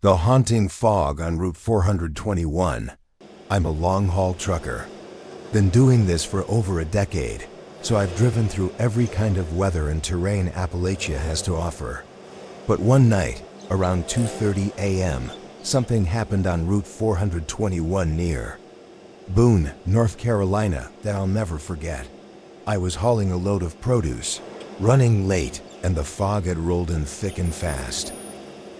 The haunting fog on Route 421. I'm a long-haul trucker. Been doing this for over a decade, so I've driven through every kind of weather and terrain Appalachia has to offer. But one night, around 2:30 a.m., something happened on Route 421 near Boone, North Carolina, that I'll never forget. I was hauling a load of produce, running late, and the fog had rolled in thick and fast.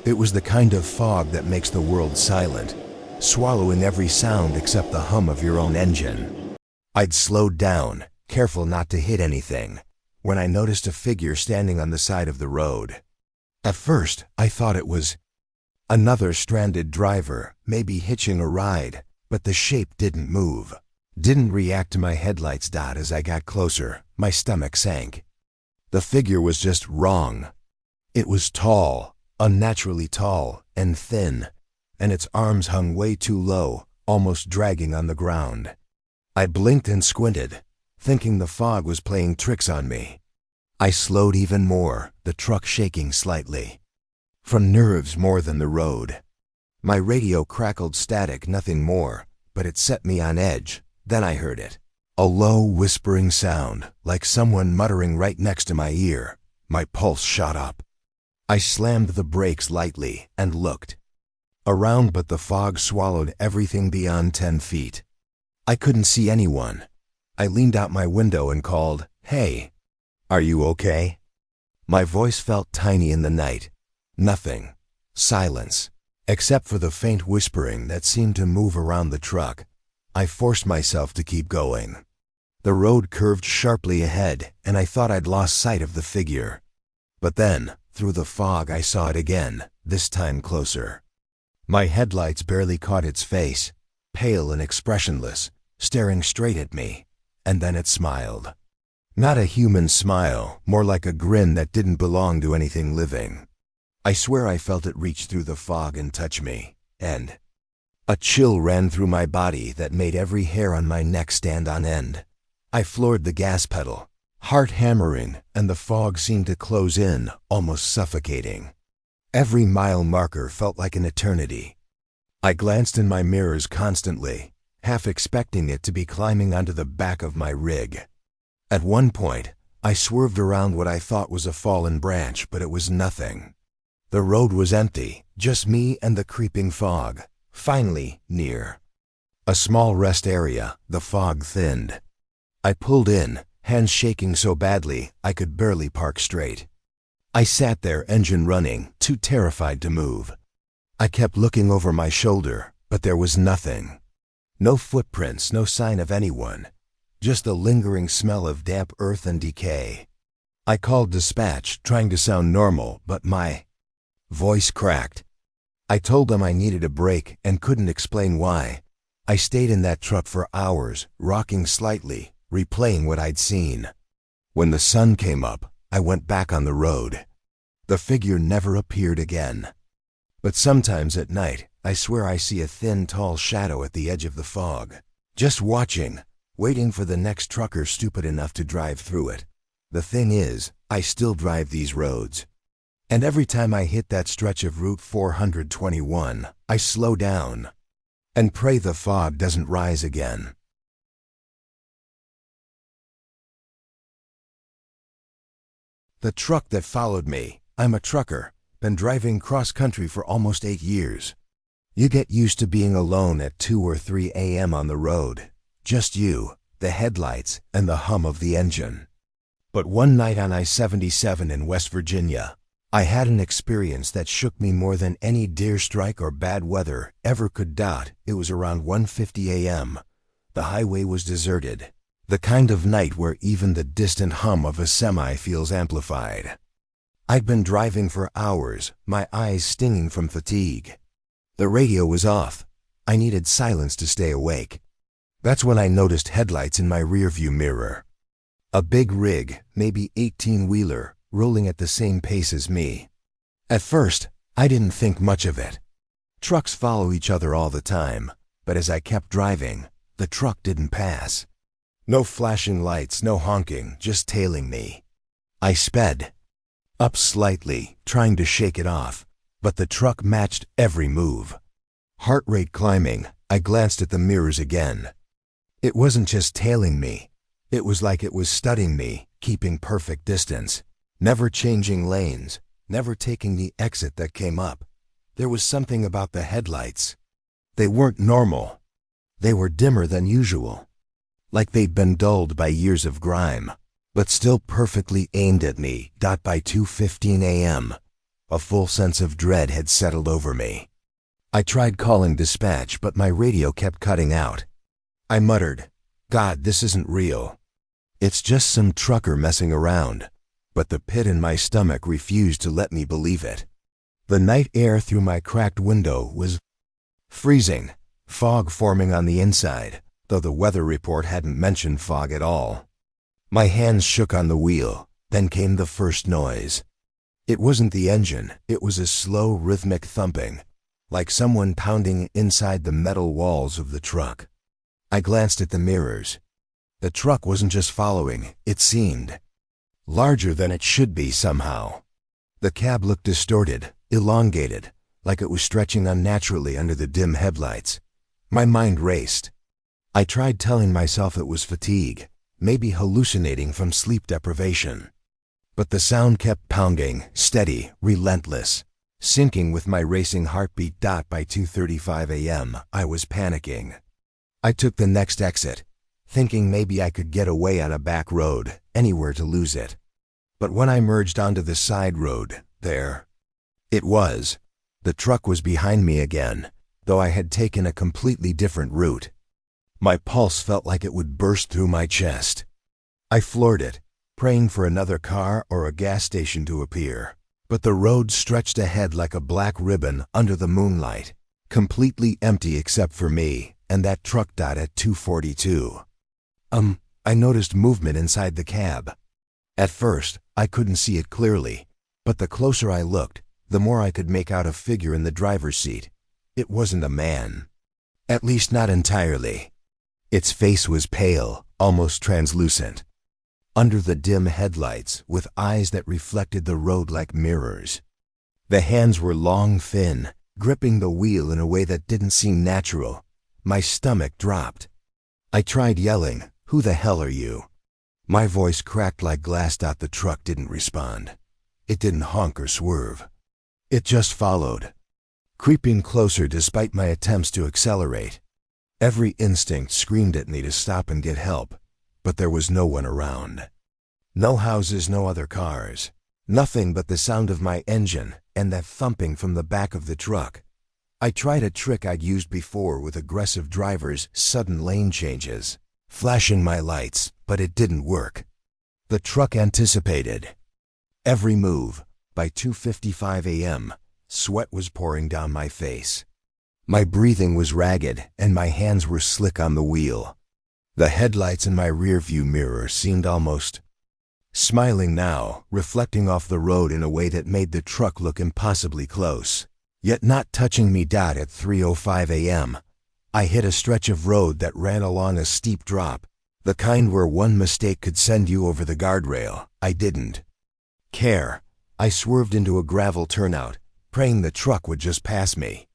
It was the kind of fog that makes the world silent, swallowing every sound except the hum of your own engine. I'd slowed down, careful not to hit anything, when I noticed a figure standing on the side of the road. At first, I thought it was another stranded driver, maybe hitching a ride, but the shape didn't move, didn't react to my headlights. As I got closer, my stomach sank. The figure was just wrong. It was tall, unnaturally tall and thin, and its arms hung way too low, almost dragging on the ground. I blinked and squinted, thinking the fog was playing tricks on me. I slowed even more, the truck shaking slightly. From nerves more than the road. My radio crackled static, nothing more, but it set me on edge. Then I heard it. A low, whispering sound, like someone muttering right next to my ear. My pulse shot up. I slammed the brakes lightly and looked around, but the fog swallowed everything beyond 10 feet. I couldn't see anyone. I leaned out my window and called, "Hey, are you okay?" My voice felt tiny in the night. Nothing. Silence. Except for the faint whispering that seemed to move around the truck. I forced myself to keep going. The road curved sharply ahead, and I thought I'd lost sight of the figure. But then, through the fog, I saw it again, this time closer. My headlights barely caught its face, pale and expressionless, staring straight at me, and then it smiled. Not a human smile, more like a grin that didn't belong to anything living. I swear I felt it reach through the fog and touch me, and a chill ran through my body that made every hair on my neck stand on end. I floored the gas pedal, heart hammering, and the fog seemed to close in, almost suffocating. Every mile marker felt like an eternity. I glanced in my mirrors constantly, half expecting it to be climbing onto the back of my rig. At one point, I swerved around what I thought was a fallen branch, but it was nothing. The road was empty, just me and the creeping fog. Finally, near a small rest area, the fog thinned. I pulled in, hands shaking so badly I could barely park straight. I sat there, engine running, too terrified to move. I kept looking over my shoulder, but there was nothing. No footprints, no sign of anyone. Just the lingering smell of damp earth and decay. I called dispatch, trying to sound normal, but my voice cracked. I told them I needed a break and couldn't explain why. I stayed in that truck for hours, rocking slightly, replaying what I'd seen. When the sun came up, I went back on the road. The figure never appeared again. But sometimes at night, I swear I see a thin, tall shadow at the edge of the fog, just watching, waiting for the next trucker stupid enough to drive through it. The thing is, I still drive these roads. And every time I hit that stretch of Route 421, I slow down and pray the fog doesn't rise again. The truck that followed me. I'm a trucker, been driving cross-country for almost 8 years. You get used to being alone at 2 or 3 a.m. on the road. Just you, the headlights, and the hum of the engine. But one night on I-77 in West Virginia, I had an experience that shook me more than any deer strike or bad weather ever could. It was around 1:50 a.m. The highway was deserted. The kind of night where even the distant hum of a semi feels amplified. I'd been driving for hours, my eyes stinging from fatigue. The radio was off. I needed silence to stay awake. That's when I noticed headlights in my rearview mirror. A big rig, maybe 18-wheeler, rolling at the same pace as me. At first, I didn't think much of it. Trucks follow each other all the time, but as I kept driving, the truck didn't pass. No flashing lights, no honking, just tailing me. I sped up slightly, trying to shake it off, but the truck matched every move. Heart rate climbing, I glanced at the mirrors again. It wasn't just tailing me. It was like it was studying me, keeping perfect distance, never changing lanes, never taking the exit that came up. There was something about the headlights. They weren't normal. They were dimmer than usual, like they'd been dulled by years of grime, but still perfectly aimed at me. By 2:15 a.m., a full sense of dread had settled over me. I tried calling dispatch, but my radio kept cutting out. I muttered, "God, this isn't real. It's just some trucker messing around." But the pit in my stomach refused to let me believe it. The night air through my cracked window was freezing, fog forming on the inside, though the weather report hadn't mentioned fog at all. My hands shook on the wheel, then came the first noise. It wasn't the engine, it was a slow, rhythmic thumping, like someone pounding inside the metal walls of the truck. I glanced at the mirrors. The truck wasn't just following, it seemed larger than it should be somehow. The cab looked distorted, elongated, like it was stretching unnaturally under the dim headlights. My mind raced. I tried telling myself it was fatigue, maybe hallucinating from sleep deprivation. But the sound kept pounding, steady, relentless, syncing with my racing heartbeat. By 2:35 a.m., I was panicking. I took the next exit, thinking maybe I could get away on a back road, anywhere to lose it. But when I merged onto the side road, there it was. The truck was behind me again, though I had taken a completely different route. My pulse felt like it would burst through my chest. I floored it, praying for another car or a gas station to appear. But the road stretched ahead like a black ribbon under the moonlight, completely empty except for me and that truck. At 2:42. I noticed movement inside the cab. At first, I couldn't see it clearly, but the closer I looked, the more I could make out a figure in the driver's seat. It wasn't a man. At least not entirely. Its face was pale, almost translucent, under the dim headlights, with eyes that reflected the road like mirrors. The hands were long, thin, gripping the wheel in a way that didn't seem natural. My stomach dropped. I tried yelling, "Who the hell are you?" My voice cracked like glass. The truck didn't respond. It didn't honk or swerve. It just followed, creeping closer despite my attempts to accelerate. Every instinct screamed at me to stop and get help, but there was no one around. No houses, no other cars. Nothing but the sound of my engine and that thumping from the back of the truck. I tried a trick I'd used before with aggressive drivers, sudden lane changes, flashing my lights, but it didn't work. The truck anticipated every move. By 2:55 a.m., sweat was pouring down my face. My breathing was ragged, and my hands were slick on the wheel. The headlights in my rearview mirror seemed almost smiling now, reflecting off the road in a way that made the truck look impossibly close, yet not touching me. At 3:05 a.m., I hit a stretch of road that ran along a steep drop, the kind where one mistake could send you over the guardrail. I didn't care. I swerved into a gravel turnout, praying the truck would just pass me.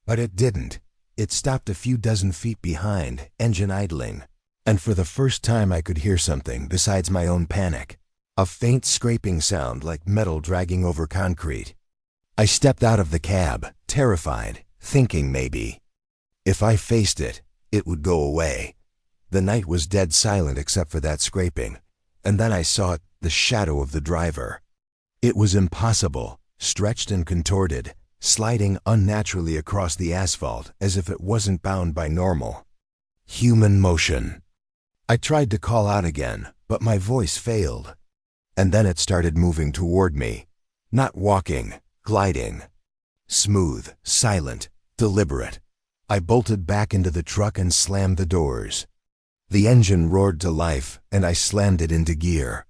But it didn't. It stopped a few dozen feet behind, engine idling, and for the first time I could hear something besides my own panic, a faint scraping sound like metal dragging over concrete. I stepped out of the cab, terrified, thinking maybe, if I faced it, it would go away. The night was dead silent except for that scraping, and then I saw it, the shadow of the driver. It was impossible, stretched and contorted, sliding unnaturally across the asphalt as if it wasn't bound by normal human motion. I tried to call out again, but my voice failed. And then it started moving toward me, not walking, gliding. Smooth, silent, deliberate. I bolted back into the truck and slammed the doors. The engine roared to life, and I slammed it into gear.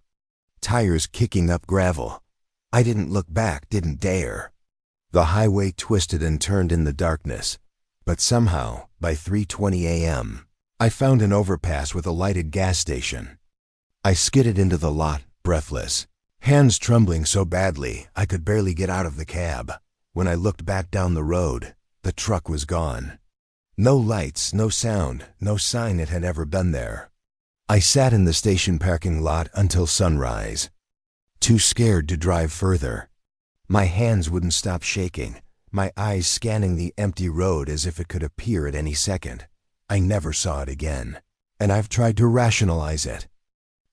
Tires kicking up gravel. I didn't look back, didn't dare. The highway twisted and turned in the darkness, but somehow, by 3:20 a.m., I found an overpass with a lighted gas station. I skidded into the lot, breathless, hands trembling so badly I could barely get out of the cab. When I looked back down the road, the truck was gone. No lights, no sound, no sign it had ever been there. I sat in the station parking lot until sunrise, too scared to drive further. My hands wouldn't stop shaking, my eyes scanning the empty road as if it could appear at any second. I never saw it again, and I've tried to rationalize it.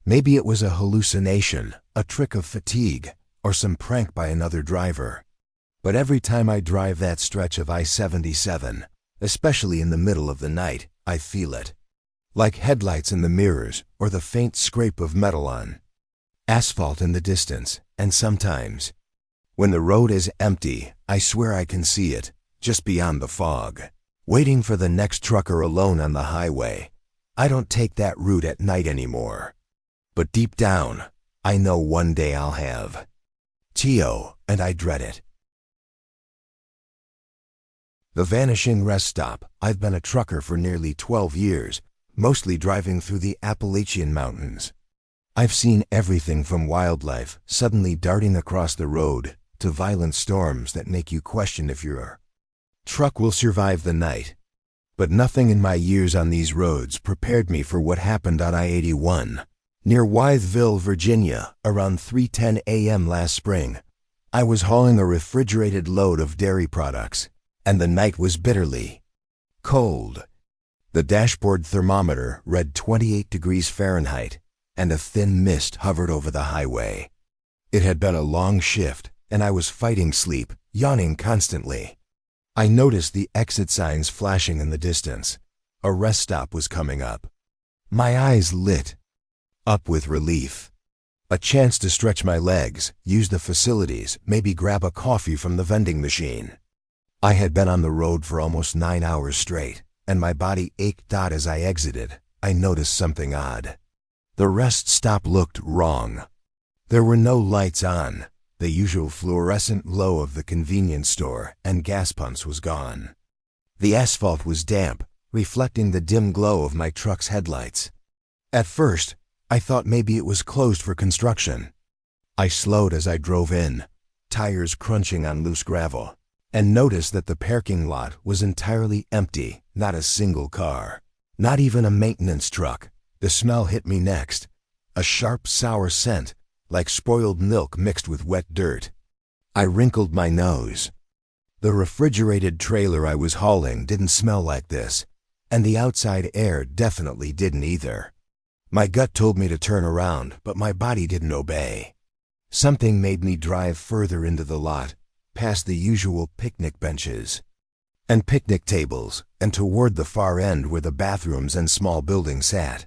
Maybe it was a hallucination, a trick of fatigue, or some prank by another driver. But every time I drive that stretch of I-77, especially in the middle of the night, I feel it. Like headlights in the mirrors or the faint scrape of metal on asphalt in the distance, and sometimes, when the road is empty, I swear I can see it, just beyond the fog, waiting for the next trucker alone on the highway. I don't take that route at night anymore. But deep down, I know one day I'll have. Tio, and I dread it. The Vanishing Rest Stop. I've been a trucker for nearly 12 years, mostly driving through the Appalachian Mountains. I've seen everything from wildlife suddenly darting across the road to violent storms that make you question if your truck will survive the night. But nothing in my years on these roads prepared me for what happened on I-81. Near Wytheville, Virginia, around 3:10 a.m. last spring. I was hauling a refrigerated load of dairy products, and the night was bitterly cold. The dashboard thermometer read 28 degrees Fahrenheit, and a thin mist hovered over the highway. It had been a long shift, and I was fighting sleep, yawning constantly. I noticed the exit signs flashing in the distance. A rest stop was coming up. My eyes lit up with relief. A chance to stretch my legs, use the facilities, maybe grab a coffee from the vending machine. I had been on the road for almost 9 hours straight, and my body ached. As I exited, I noticed something odd. The rest stop looked wrong. There were no lights on. The usual fluorescent glow of the convenience store and gas pumps was gone. The asphalt was damp, reflecting the dim glow of my truck's headlights. At first, I thought maybe it was closed for construction. I slowed as I drove in, tires crunching on loose gravel, and noticed that the parking lot was entirely empty, not a single car, not even a maintenance truck. The smell hit me next, a sharp, sour scent, like spoiled milk mixed with wet dirt. I wrinkled my nose. The refrigerated trailer I was hauling didn't smell like this, and the outside air definitely didn't either. My gut told me to turn around, but my body didn't obey. Something made me drive further into the lot, past the usual picnic benches and picnic tables, and toward the far end where the bathrooms and small buildings sat.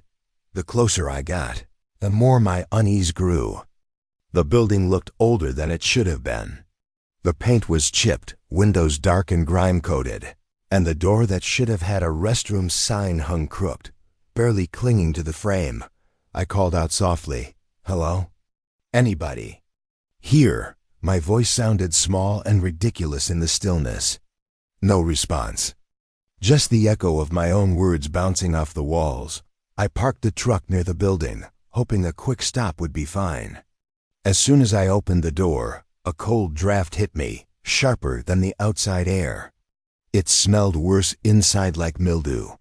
The closer I got, the more my unease grew. The building looked older than it should have been. The paint was chipped, windows dark and grime-coated, and the door that should have had a restroom sign hung crooked, barely clinging to the frame. I called out softly, "Hello? Anybody?" "Here." My voice sounded small and ridiculous in the stillness. No response. Just the echo of my own words bouncing off the walls. I parked the truck near the building, hoping a quick stop would be fine. As soon as I opened the door, a cold draft hit me, sharper than the outside air. It smelled worse inside, like mildew.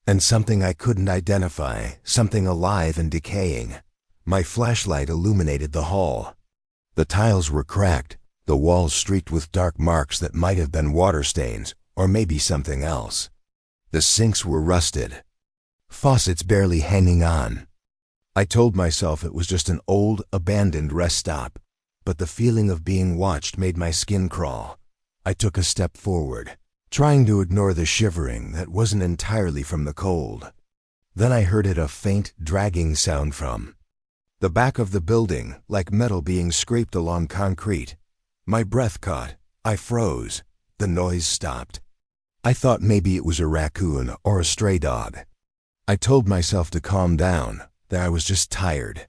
And something I couldn't identify, something alive and decaying. My flashlight illuminated the hall. The tiles were cracked, the walls streaked with dark marks that might have been water stains, or maybe something else. The sinks were rusted, faucets barely hanging on. I told myself it was just an old, abandoned rest stop, but the feeling of being watched made my skin crawl. I took a step forward, trying to ignore the shivering that wasn't entirely from the cold. Then I heard a faint, dragging sound from the back of the building, like metal being scraped along concrete. My breath caught. I froze. The noise stopped. I thought maybe it was a raccoon or a stray dog. I told myself to calm down, that I was just tired.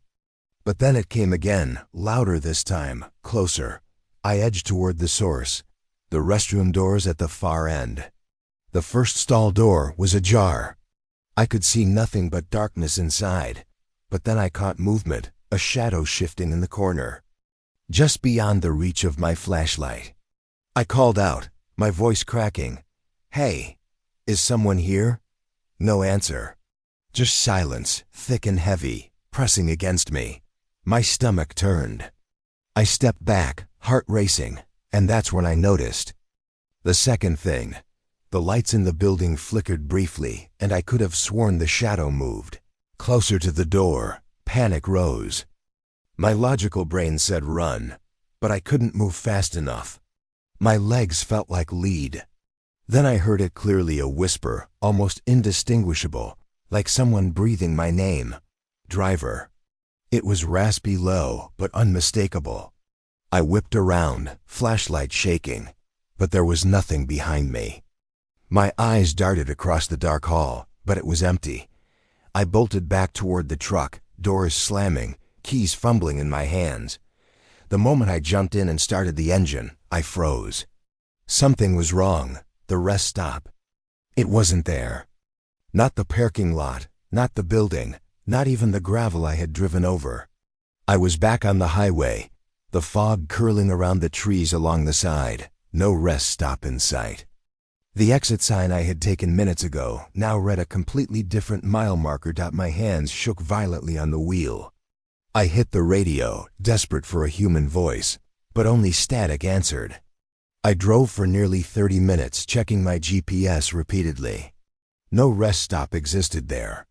But then it came again, louder this time, closer. I edged toward the source, the restroom doors at the far end. The first stall door was ajar. I could see nothing but darkness inside, but then I caught movement, a shadow shifting in the corner, just beyond the reach of my flashlight. I called out, my voice cracking. "Hey, is someone here?" No answer. Just silence, thick and heavy, pressing against me. My stomach turned. I stepped back, heart racing, and that's when I noticed. The second thing. The lights in the building flickered briefly, and I could have sworn the shadow moved. Closer to the door, panic rose. My logical brain said run, but I couldn't move fast enough. My legs felt like lead. Then I heard it clearly, a whisper, almost indistinguishable, like someone breathing my name. "Driver." It was raspy, low, but unmistakable. I whipped around, flashlight shaking, but there was nothing behind me. My eyes darted across the dark hall, but it was empty. I bolted back toward the truck, doors slamming, keys fumbling in my hands. The moment I jumped in and started the engine, I froze. Something was wrong. The rest stop. It wasn't there. Not the parking lot, not the building, not even the gravel I had driven over. I was back on the highway, the fog curling around the trees along the side, no rest stop in sight. The exit sign I had taken minutes ago now read a completely different mile marker. My hands shook violently on the wheel. I hit the radio, desperate for a human voice, but only static answered. I drove for nearly 30 minutes, checking my GPS repeatedly. No rest stop existed there.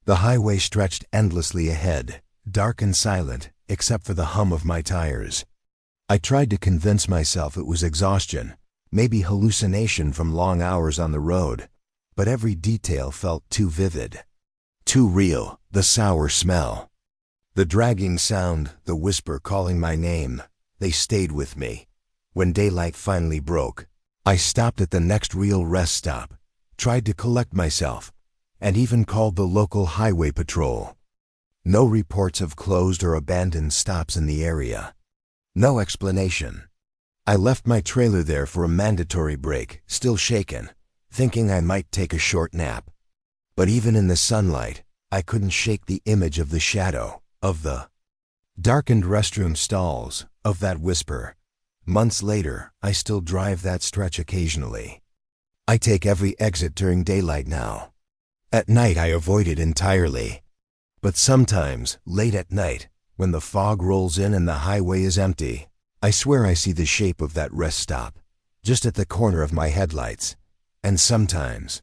The highway stretched endlessly ahead, dark and silent, except for the hum of my tires. I tried to convince myself it was exhaustion, maybe hallucination from long hours on the road, but every detail felt too vivid, too real. The sour smell, the dragging sound, the whisper calling my name, they stayed with me. When daylight finally broke, I stopped at the next real rest stop, tried to collect myself, and even called the local highway patrol. No reports of closed or abandoned stops in the area. No explanation. I left my trailer there for a mandatory break, still shaken, thinking I might take a short nap. But even in the sunlight, I couldn't shake the image of the shadow, of the darkened restroom stalls, of that whisper. Months later, I still drive that stretch occasionally. I take every exit during daylight now. At night I avoid it entirely. But sometimes, late at night, when the fog rolls in and the highway is empty, I swear I see the shape of that rest stop, just at the corner of my headlights. And sometimes,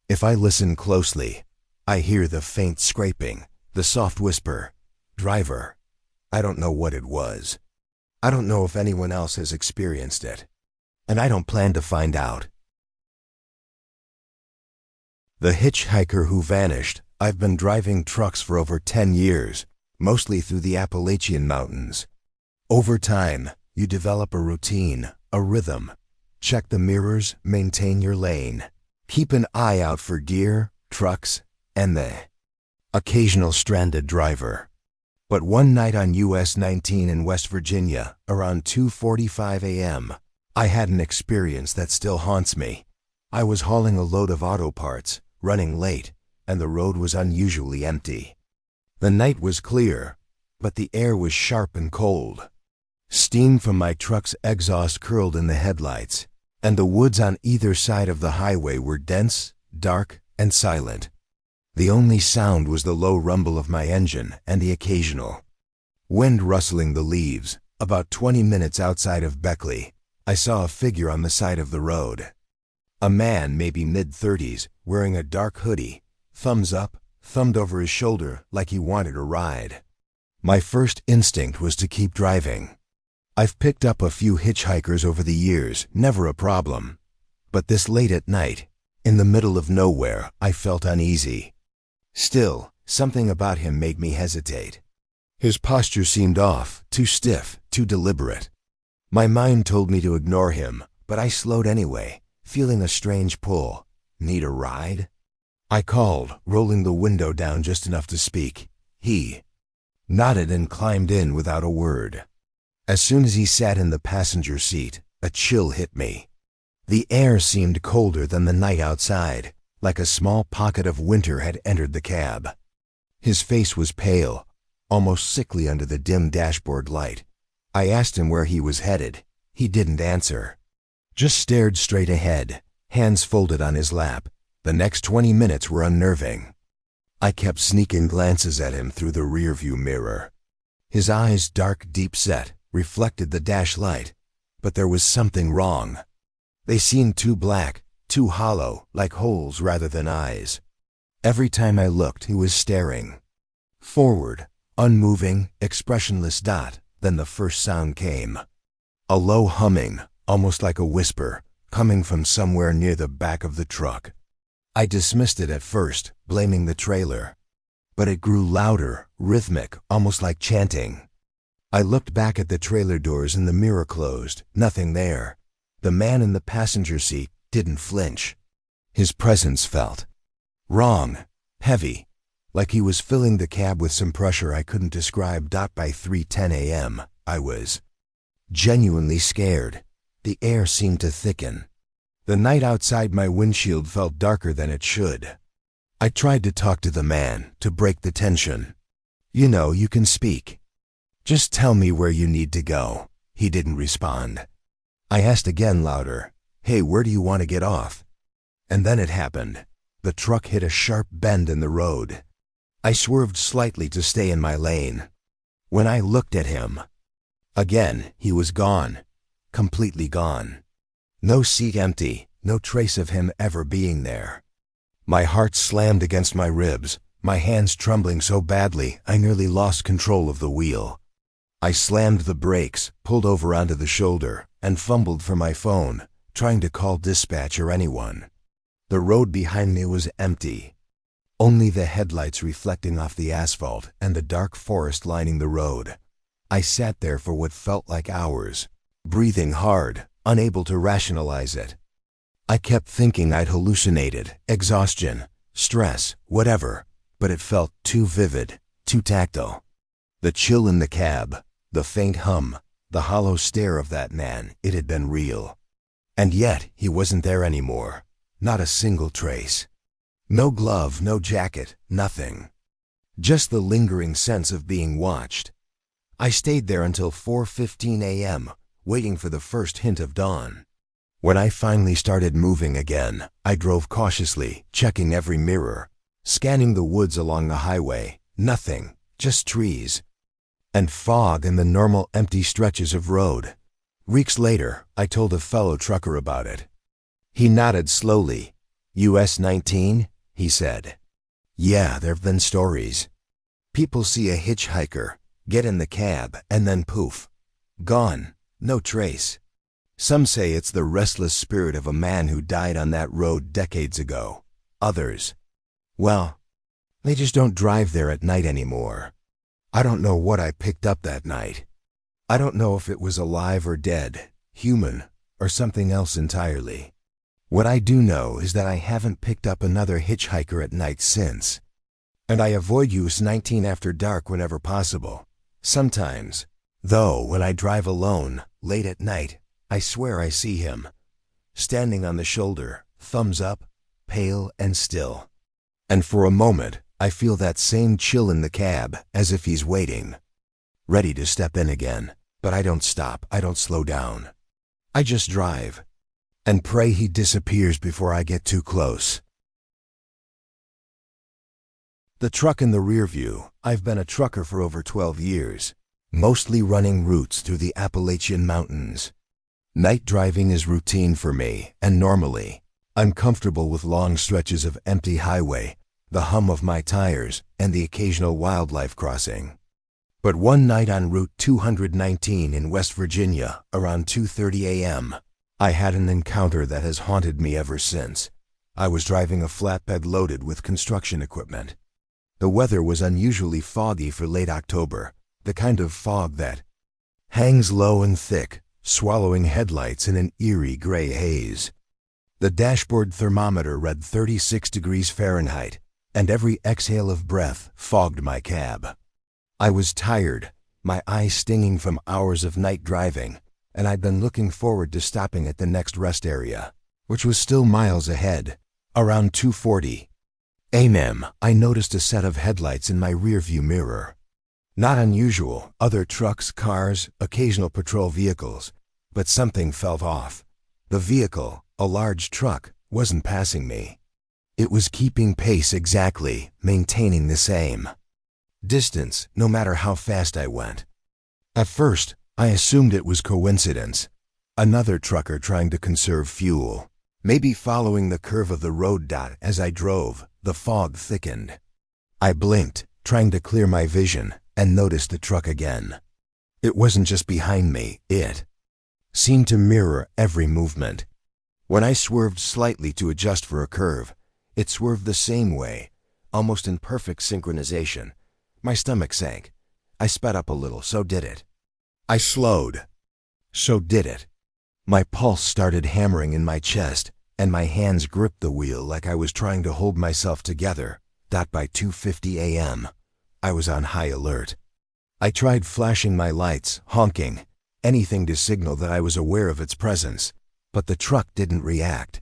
if I listen closely, I hear the faint scraping, the soft whisper, "Driver." I don't know what it was. I don't know if anyone else has experienced it. And I don't plan to find out. The hitchhiker who vanished. I've been driving trucks for over 10 years, mostly through the Appalachian mountains. Over time, you develop a routine, a rhythm. Check the mirrors, maintain your lane. Keep an eye out for gear, trucks, and the occasional stranded driver. But one night on US 19 in West Virginia, around 2:45 a.m., I had an experience that still haunts me. I was hauling a load of auto parts, running late, and the road was unusually empty. The night was clear, but the air was sharp and cold. Steam from my truck's exhaust curled in the headlights, and the woods on either side of the highway were dense, dark, and silent. The only sound was the low rumble of my engine and the occasional wind rustling the leaves. About 20 minutes outside of Beckley, I saw a figure on the side of the road. A man, maybe mid-30s, wearing a dark hoodie, thumbs up, thumbed over his shoulder like he wanted a ride. My first instinct was to keep driving. I've picked up a few hitchhikers over the years, never a problem. But this late at night, in the middle of nowhere, I felt uneasy. Still, something about him made me hesitate. His posture seemed off, too stiff, too deliberate. My mind told me to ignore him, but I slowed anyway, feeling a strange pull. Need a ride? I called, rolling the window down just enough to speak. He nodded and climbed in without a word. As soon as he sat in the passenger seat, a chill hit me. The air seemed colder than the night outside, like a small pocket of winter had entered the cab. His face was pale, almost sickly under the dim dashboard light. I asked him where he was headed. He didn't answer. just stared straight ahead, hands folded on his lap. The next 20 minutes were unnerving. I kept sneaking glances at him through the rearview mirror. His eyes, dark, deep-set, reflected the dash light, but there was something wrong. They seemed too black, too hollow, like holes rather than eyes. Every time I looked, he was staring forward, unmoving, expressionless. Then the first sound came. A low humming, almost like a whisper, coming from somewhere near the back of the truck. I dismissed it at first, blaming the trailer. But it grew louder, rhythmic, almost like chanting. I looked back at the trailer doors and the mirror closed. Nothing there. The man in the passenger seat didn't flinch. His presence felt wrong, heavy, like he was filling the cab with some pressure I couldn't describe. By 3:10 a.m., I was genuinely scared. The air seemed to thicken. The night outside my windshield felt darker than it should. I tried to talk to the man, to break the tension. "You know, you can speak. Just tell me where you need to go." He didn't respond. I asked again, louder, "Hey, where do you want to get off?" And then it happened. The truck hit a sharp bend in the road. I swerved slightly to stay in my lane. When I looked at him again, he was gone. Completely gone. No seat empty, no trace of him ever being there. My heart slammed against my ribs, my hands trembling so badly I nearly lost control of the wheel. I slammed the brakes, pulled over onto the shoulder, and fumbled for my phone, trying to call dispatch or anyone. The road behind me was empty. Only the headlights reflecting off the asphalt and the dark forest lining the road. I sat there for what felt like hours, breathing hard, unable to rationalize it. I kept thinking I'd hallucinated, exhaustion, stress, whatever, but it felt too vivid, too tactile. The chill in the cab, the faint hum, the hollow stare of that man, it had been real. And yet, he wasn't there anymore. Not a single trace. No glove, no jacket, nothing. Just the lingering sense of being watched. I stayed there until 4:15 a.m., waiting for the first hint of dawn. When I finally started moving again, I drove cautiously, checking every mirror, scanning the woods along the highway. Nothing, just trees and fog and the normal empty stretches of road. Weeks later, I told a fellow trucker about it. He nodded slowly. "US 19? He said. "Yeah, there've been stories. People see a hitchhiker, get in the cab, and then poof. Gone. No trace. Some say it's the restless spirit of a man who died on that road decades ago. Others, well, they just don't drive there at night anymore. I don't know what I picked up that night. I don't know if it was alive or dead, human, or something else entirely. What I do know is that I haven't picked up another hitchhiker at night since. And I avoid US 19 after dark whenever possible. Sometimes, though, when I drive alone, late at night, I swear I see him, standing on the shoulder, thumbs up, pale and still. And for a moment, I feel that same chill in the cab, as if he's waiting, ready to step in again. But I don't stop, I don't slow down. I just drive, and pray he disappears before I get too close. The truck in the rear view. I've been a trucker for over 12 years, mostly running routes through the Appalachian Mountains. Night driving is routine for me, and normally, I'm comfortable with long stretches of empty highway, the hum of my tires, and the occasional wildlife crossing. But one night on Route 219 in West Virginia, around 2:30 a.m., I had an encounter that has haunted me ever since. I was driving a flatbed loaded with construction equipment. The weather was unusually foggy for late October, the kind of fog that hangs low and thick, swallowing headlights in an eerie gray haze. The dashboard thermometer read 36 degrees Fahrenheit, and every exhale of breath fogged my cab. I was tired, my eyes stinging from hours of night driving, and I'd been looking forward to stopping at the next rest area, which was still miles ahead. Around 2:40 a.m., I noticed a set of headlights in my rearview mirror. Not unusual, other trucks, cars, occasional patrol vehicles, but something felt off. The vehicle, a large truck, wasn't passing me. It was keeping pace exactly, maintaining the same distance, no matter how fast I went. At first, I assumed it was coincidence. Another trucker trying to conserve fuel. Maybe following the curve of the road. As I drove, the fog thickened. I blinked, trying to clear my vision, and noticed the truck again. It wasn't just behind me, it seemed to mirror every movement. When I swerved slightly to adjust for a curve, it swerved the same way, almost in perfect synchronization. My stomach sank. I sped up a little, so did it. I slowed. So did it. My pulse started hammering in my chest, and my hands gripped the wheel like I was trying to hold myself together. By 2:50 a.m., I was on high alert. I tried flashing my lights, honking, anything to signal that I was aware of its presence, but the truck didn't react.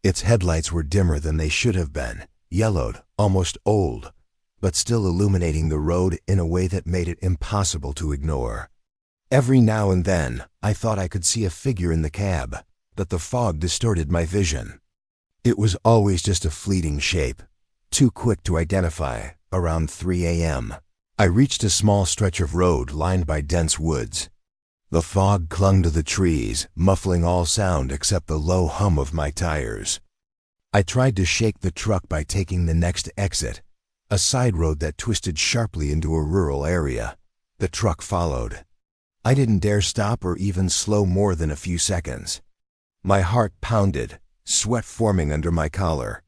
Its headlights were dimmer than they should have been, yellowed, almost old, but still illuminating the road in a way that made it impossible to ignore. Every now and then, I thought I could see a figure in the cab, but the fog distorted my vision. It was always just a fleeting shape, too quick to identify. Around 3 a.m., I reached a small stretch of road lined by dense woods. The fog clung to the trees, muffling all sound except the low hum of my tires. I tried to shake the truck by taking the next exit, a side road that twisted sharply into a rural area. The truck followed. I didn't dare stop or even slow more than a few seconds. My heart pounded, sweat forming under my collar.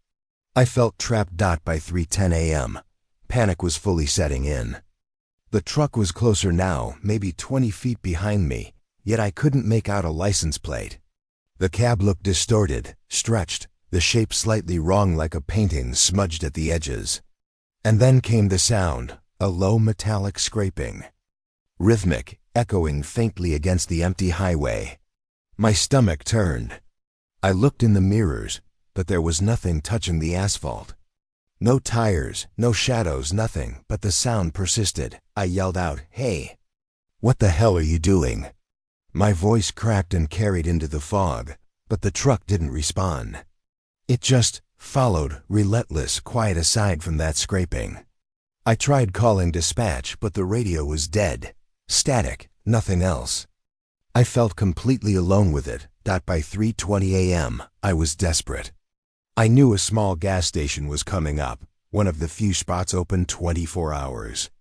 I felt trapped. By 3:10 a.m., panic was fully setting in. The truck was closer now, maybe 20 feet behind me, yet I couldn't make out a license plate. The cab looked distorted, stretched, the shape slightly wrong like a painting smudged at the edges. And then came the sound, a low metallic scraping. Rhythmic, echoing faintly against the empty highway. My stomach turned. I looked in the mirrors, but there was nothing touching the asphalt. No tires, no shadows, nothing, but the sound persisted. I yelled out, "Hey! What the hell are you doing?" My voice cracked and carried into the fog, but the truck didn't respond. It just followed, relentless, quiet aside from that scraping. I tried calling dispatch, but the radio was dead. Static, nothing else. I felt completely alone with it. By 3:20 a.m., I was desperate. I knew a small gas station was coming up, one of the few spots open 24 hours.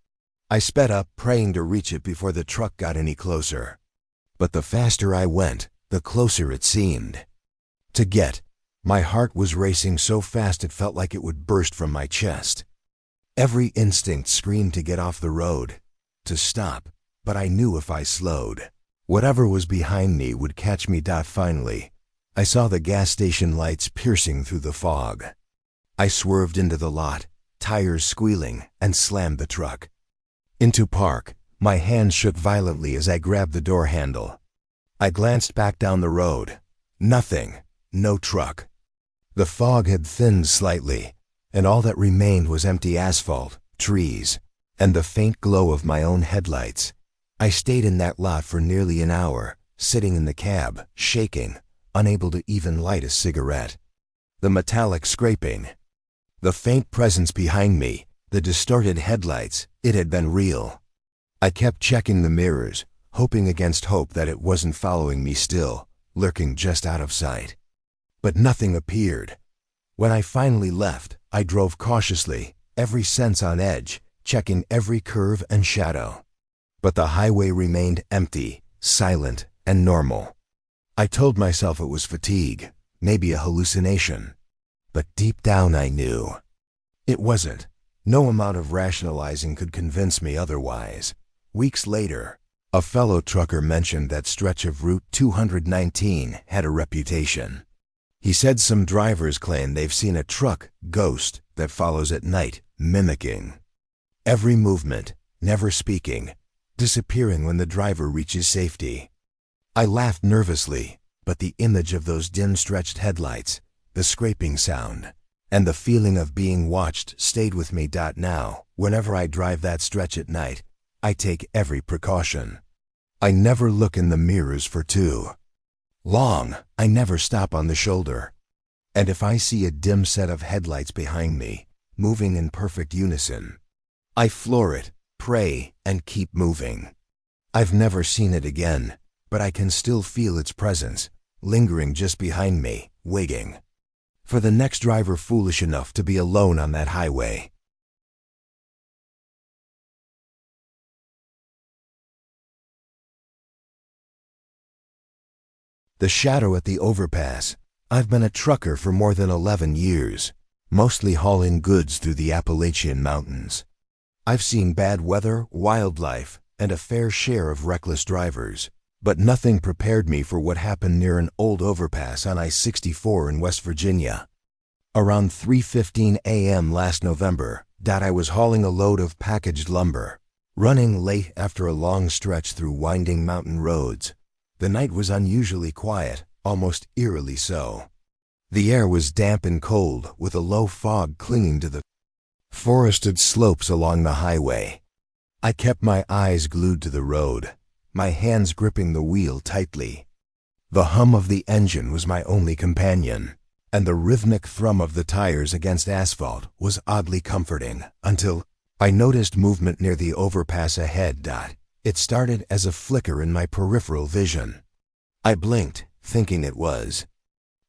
I sped up, praying to reach it before the truck got any closer. But the faster I went, the closer it seemed to get. My heart was racing so fast it felt like it would burst from my chest. Every instinct screamed to get off the road, to stop, but I knew if I slowed, whatever was behind me would catch me. Finally, I saw the gas station lights piercing through the fog. I swerved into the lot, tires squealing, and slammed the truck into park. My hands shook violently as I grabbed the door handle. I glanced back down the road. Nothing. No truck. The fog had thinned slightly, and all that remained was empty asphalt, trees, and the faint glow of my own headlights. I stayed in that lot for nearly an hour, sitting in the cab, shaking, unable to even light a cigarette. The metallic scraping, the faint presence behind me, the distorted headlights, it had been real. I kept checking the mirrors, hoping against hope that it wasn't following me still, lurking just out of sight. But nothing appeared. When I finally left, I drove cautiously, every sense on edge, checking every curve and shadow. But the highway remained empty, silent, and normal. I told myself it was fatigue, maybe a hallucination. But deep down I knew it wasn't. No amount of rationalizing could convince me otherwise. Weeks later, a fellow trucker mentioned that stretch of Route 219 had a reputation. He said some drivers claim they've seen a truck ghost that follows at night, mimicking every movement, never speaking, disappearing when the driver reaches safety. I laughed nervously, but the image of those dim-stretched headlights, the scraping sound, and the feeling of being watched stayed with me. Now, whenever I drive that stretch at night, I take every precaution. I never look in the mirrors for two Long, I never stop on the shoulder. And if I see a dim set of headlights behind me, moving in perfect unison, I floor it, pray, and keep moving. I've never seen it again, but I can still feel its presence, lingering just behind me, waiting for the next driver foolish enough to be alone on that highway. The shadow at the overpass. I've been a trucker for more than 11 years, mostly hauling goods through the Appalachian mountains. I've seen bad weather, wildlife, and a fair share of reckless drivers, but nothing prepared me for what happened near an old overpass on I-64 in West Virginia. Around 3:15 a.m. last November, I was hauling a load of packaged lumber, running late after a long stretch through winding mountain roads. The night was unusually quiet, almost eerily so. The air was damp and cold, with a low fog clinging to the forested slopes along the highway. I kept my eyes glued to the road, my hands gripping the wheel tightly. The hum of the engine was my only companion, and the rhythmic thrum of the tires against asphalt was oddly comforting until I noticed movement near the overpass ahead. It started as a flicker in my peripheral vision. I blinked, thinking it was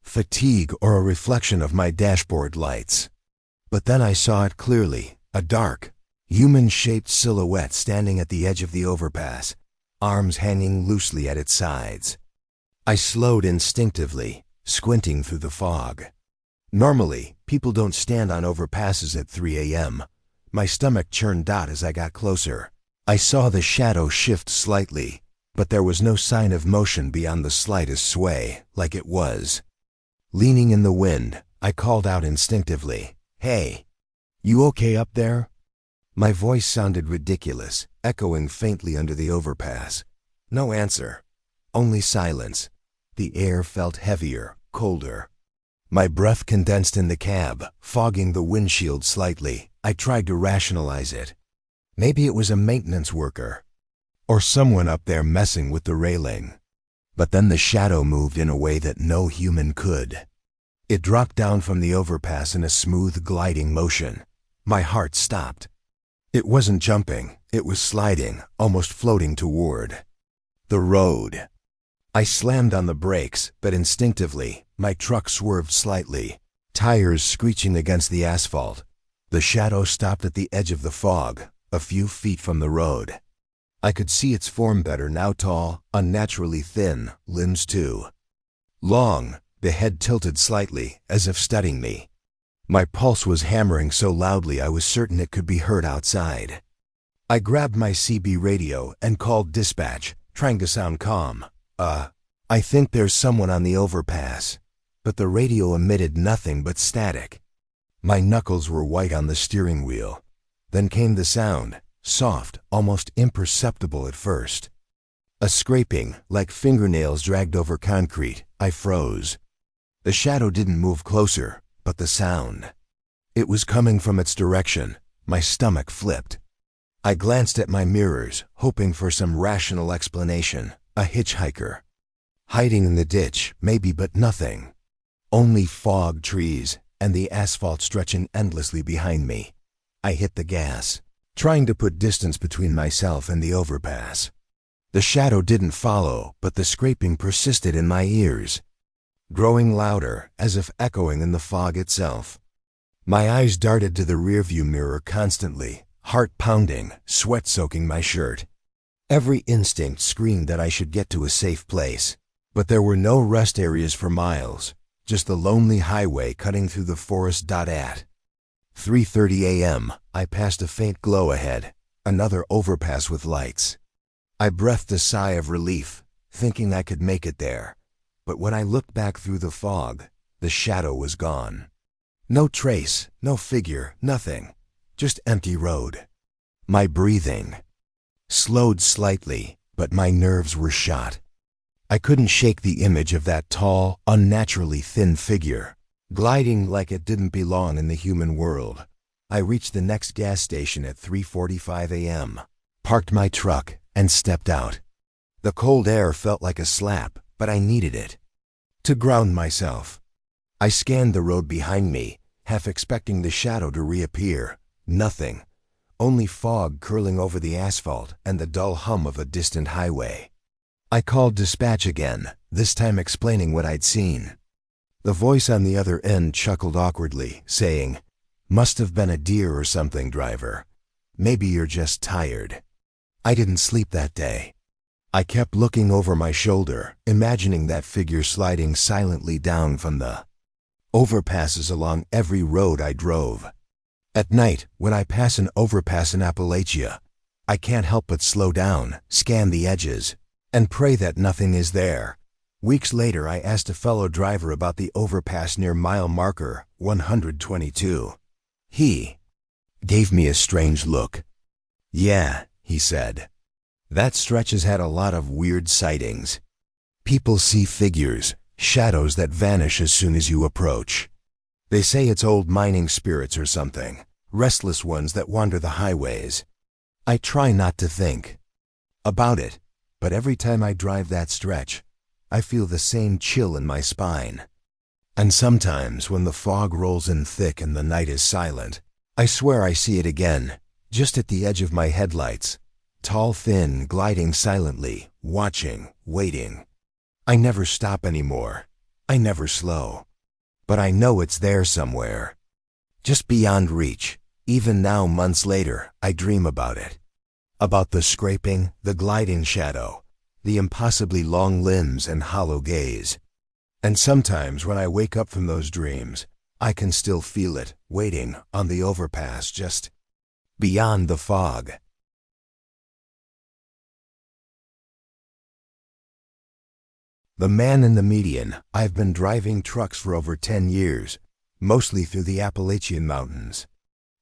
fatigue or a reflection of my dashboard lights. But then I saw it clearly, a dark, human-shaped silhouette standing at the edge of the overpass, arms hanging loosely at its sides. I slowed instinctively, squinting through the fog. Normally, people don't stand on overpasses at 3 a.m. My stomach churned as I got closer. I saw the shadow shift slightly, but there was no sign of motion beyond the slightest sway, like it was. Leaning in the wind, I called out instinctively, "Hey, you okay up there?" My voice sounded ridiculous, echoing faintly under the overpass. No answer, only silence. The air felt heavier, colder. My breath condensed in the cab, fogging the windshield slightly. I tried to rationalize it. Maybe it was a maintenance worker, or someone up there messing with the railing. But then the shadow moved in a way that no human could. It dropped down from the overpass in a smooth, gliding motion. My heart stopped. It wasn't jumping, it was sliding, almost floating toward the road. I slammed on the brakes, but instinctively, my truck swerved slightly, tires screeching against the asphalt. The shadow stopped at the edge of the fog, a few feet from the road. I could see its form better now, tall, unnaturally thin, limbs too long, the head tilted slightly, as if studying me. My pulse was hammering so loudly I was certain it could be heard outside. I grabbed my CB radio and called dispatch, trying to sound calm. I think there's someone on the overpass." But the radio emitted nothing but static. My knuckles were white on the steering wheel. Then came the sound, soft, almost imperceptible at first. A scraping, like fingernails dragged over concrete. I froze. The shadow didn't move closer, but the sound. It was coming from its direction. My stomach flipped. I glanced at my mirrors, hoping for some rational explanation. A hitchhiker. Hiding in the ditch, maybe, but nothing. Only fog, trees, and the asphalt stretching endlessly behind me. I hit the gas, trying to put distance between myself and the overpass. The shadow didn't follow, but the scraping persisted in my ears, growing louder, as if echoing in the fog itself. My eyes darted to the rearview mirror constantly, heart pounding, sweat soaking my shirt. Every instinct screamed that I should get to a safe place, but there were no rest areas for miles, just the lonely highway cutting through the forest. At 3:30 a.m., I passed a faint glow ahead, another overpass with lights. I breathed a sigh of relief, thinking I could make it there, but when I looked back through the fog, the shadow was gone. No trace, no figure, nothing, just empty road. My breathing slowed slightly, but my nerves were shot. I couldn't shake the image of that tall, unnaturally thin figure, gliding like it didn't belong in the human world. I reached the next gas station at 3:45 a.m., parked my truck, and stepped out. The cold air felt like a slap, but I needed it. to ground myself. I scanned the road behind me, half expecting the shadow to reappear. Nothing. Only fog curling over the asphalt and the dull hum of a distant highway. I called dispatch again, this time explaining what I'd seen. The voice on the other end chuckled awkwardly, saying, "Must have been a deer or something, driver. Maybe you're just tired." I didn't sleep that day. I kept looking over my shoulder, imagining that figure sliding silently down from the overpasses along every road I drove. At night, when I pass an overpass in Appalachia, I can't help but slow down, scan the edges, and pray that nothing is there. Weeks later, I asked a fellow driver about the overpass near mile marker 122. He gave me a strange look. "Yeah," he said, "that stretch has had a lot of weird sightings. People see figures, shadows that vanish as soon as you approach. They say it's old mining spirits or something, restless ones that wander the highways. I try not to think about it, but every time I drive that stretch, I feel the same chill in my spine. And sometimes when the fog rolls in thick and the night is silent, I swear I see it again, just at the edge of my headlights, tall, thin, gliding silently, watching, waiting. I never stop anymore. I never slow. But I know it's there somewhere, just beyond reach. Even now, months later, I dream about it. About the scraping, the gliding shadow, the impossibly long limbs and hollow gaze. And sometimes when I wake up from those dreams, I can still feel it, waiting on the overpass just beyond the fog. The man in the median. I've been driving trucks for over 10 years, mostly through the Appalachian Mountains.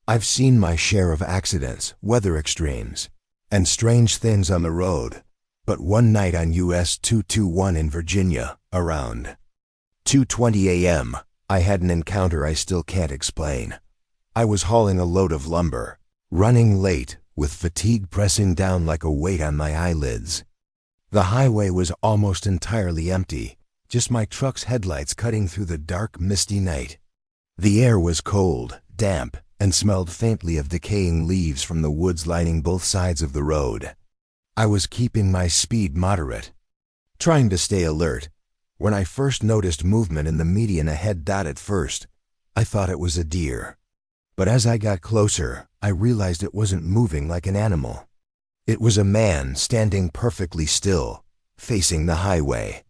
I've seen my share of accidents, weather extremes, and strange things on the road. But one night on US 221 in Virginia, around 2:20 a.m., I had an encounter I still can't explain. I was hauling a load of lumber, running late, with fatigue pressing down like a weight on my eyelids. The highway was almost entirely empty, just my truck's headlights cutting through the dark, misty night. The air was cold, damp, and smelled faintly of decaying leaves from the woods lining both sides of the road. I was keeping my speed moderate, trying to stay alert, when I first noticed movement in the median ahead. At first, I thought it was a deer. But as I got closer, I realized it wasn't moving like an animal. It was a man standing perfectly still, facing the highway.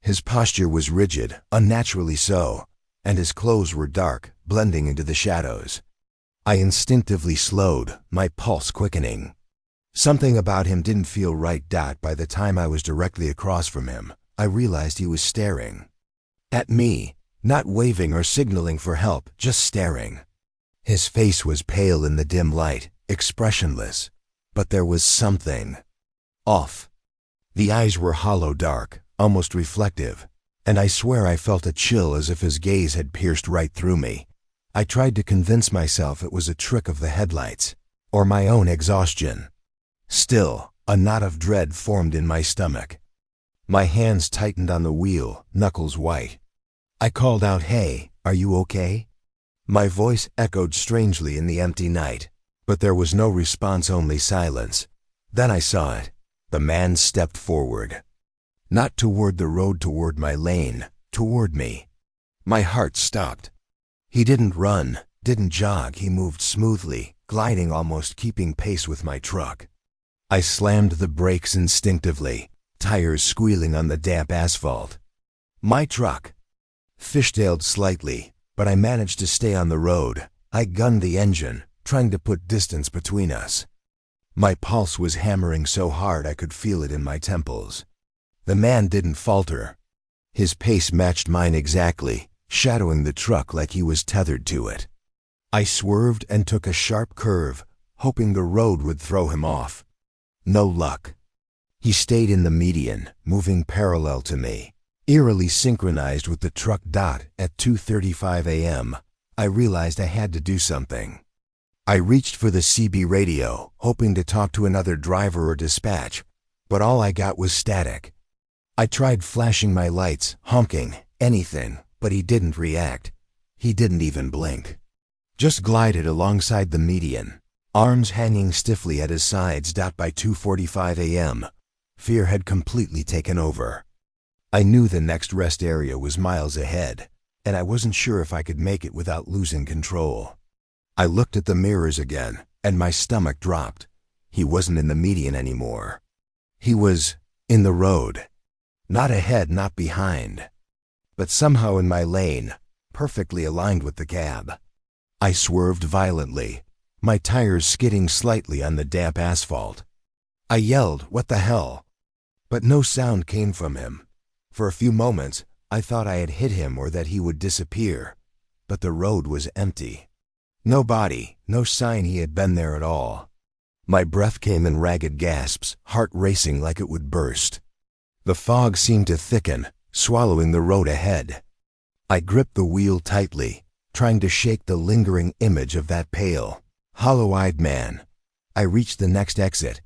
His posture was rigid, unnaturally so, and his clothes were dark, blending into the shadows. I instinctively slowed, my pulse quickening. Something about him didn't feel right. By the time I was directly across from him, I realized he was staring at me, not waving or signaling for help, just staring. His face was pale in the dim light, expressionless, but there was something off. The eyes were hollow, dark, almost reflective, and I swear I felt a chill as if his gaze had pierced right through me. I tried to convince myself it was a trick of the headlights, or my own exhaustion. Still, a knot of dread formed in my stomach. My hands tightened on the wheel, knuckles white. I called out, "Hey, are you okay?" My voice echoed strangely in the empty night, but there was no response, only silence. Then I saw it. The man stepped forward. Not toward the road, toward my lane, toward me. My heart stopped. He didn't run, didn't jog. He moved smoothly, gliding, almost keeping pace with my truck. I slammed the brakes instinctively, tires squealing on the damp asphalt. My truck fishtailed slightly, but I managed to stay on the road. I gunned the engine, trying to put distance between us. My pulse was hammering so hard I could feel it in my temples. The man didn't falter. His pace matched mine exactly, shadowing the truck like he was tethered to it. I swerved and took a sharp curve, hoping the road would throw him off. No luck. He stayed in the median, moving parallel to me, eerily synchronized with the truck. At 2:35 a.m., I realized I had to do something. I reached for the CB radio, hoping to talk to another driver or dispatch, but all I got was static. I tried flashing my lights, honking, anything, but he didn't react. He didn't even blink. Just glided alongside the median, arms hanging stiffly at his sides. By 2:45 a.m., fear had completely taken over. I knew the next rest area was miles ahead, and I wasn't sure if I could make it without losing control. I looked at the mirrors again, and my stomach dropped. He wasn't in the median anymore. He was in the road. Not ahead, not behind, but somehow in my lane, perfectly aligned with the cab. I swerved violently, my tires skidding slightly on the damp asphalt. I yelled, "What the hell?" But no sound came from him. For a few moments, I thought I had hit him or that he would disappear, but the road was empty. No body, no sign he had been there at all. My breath came in ragged gasps, heart racing like it would burst. The fog seemed to thicken, swallowing the road ahead. I gripped the wheel tightly, trying to shake the lingering image of that pale, hollow-eyed man. I reached the next exit,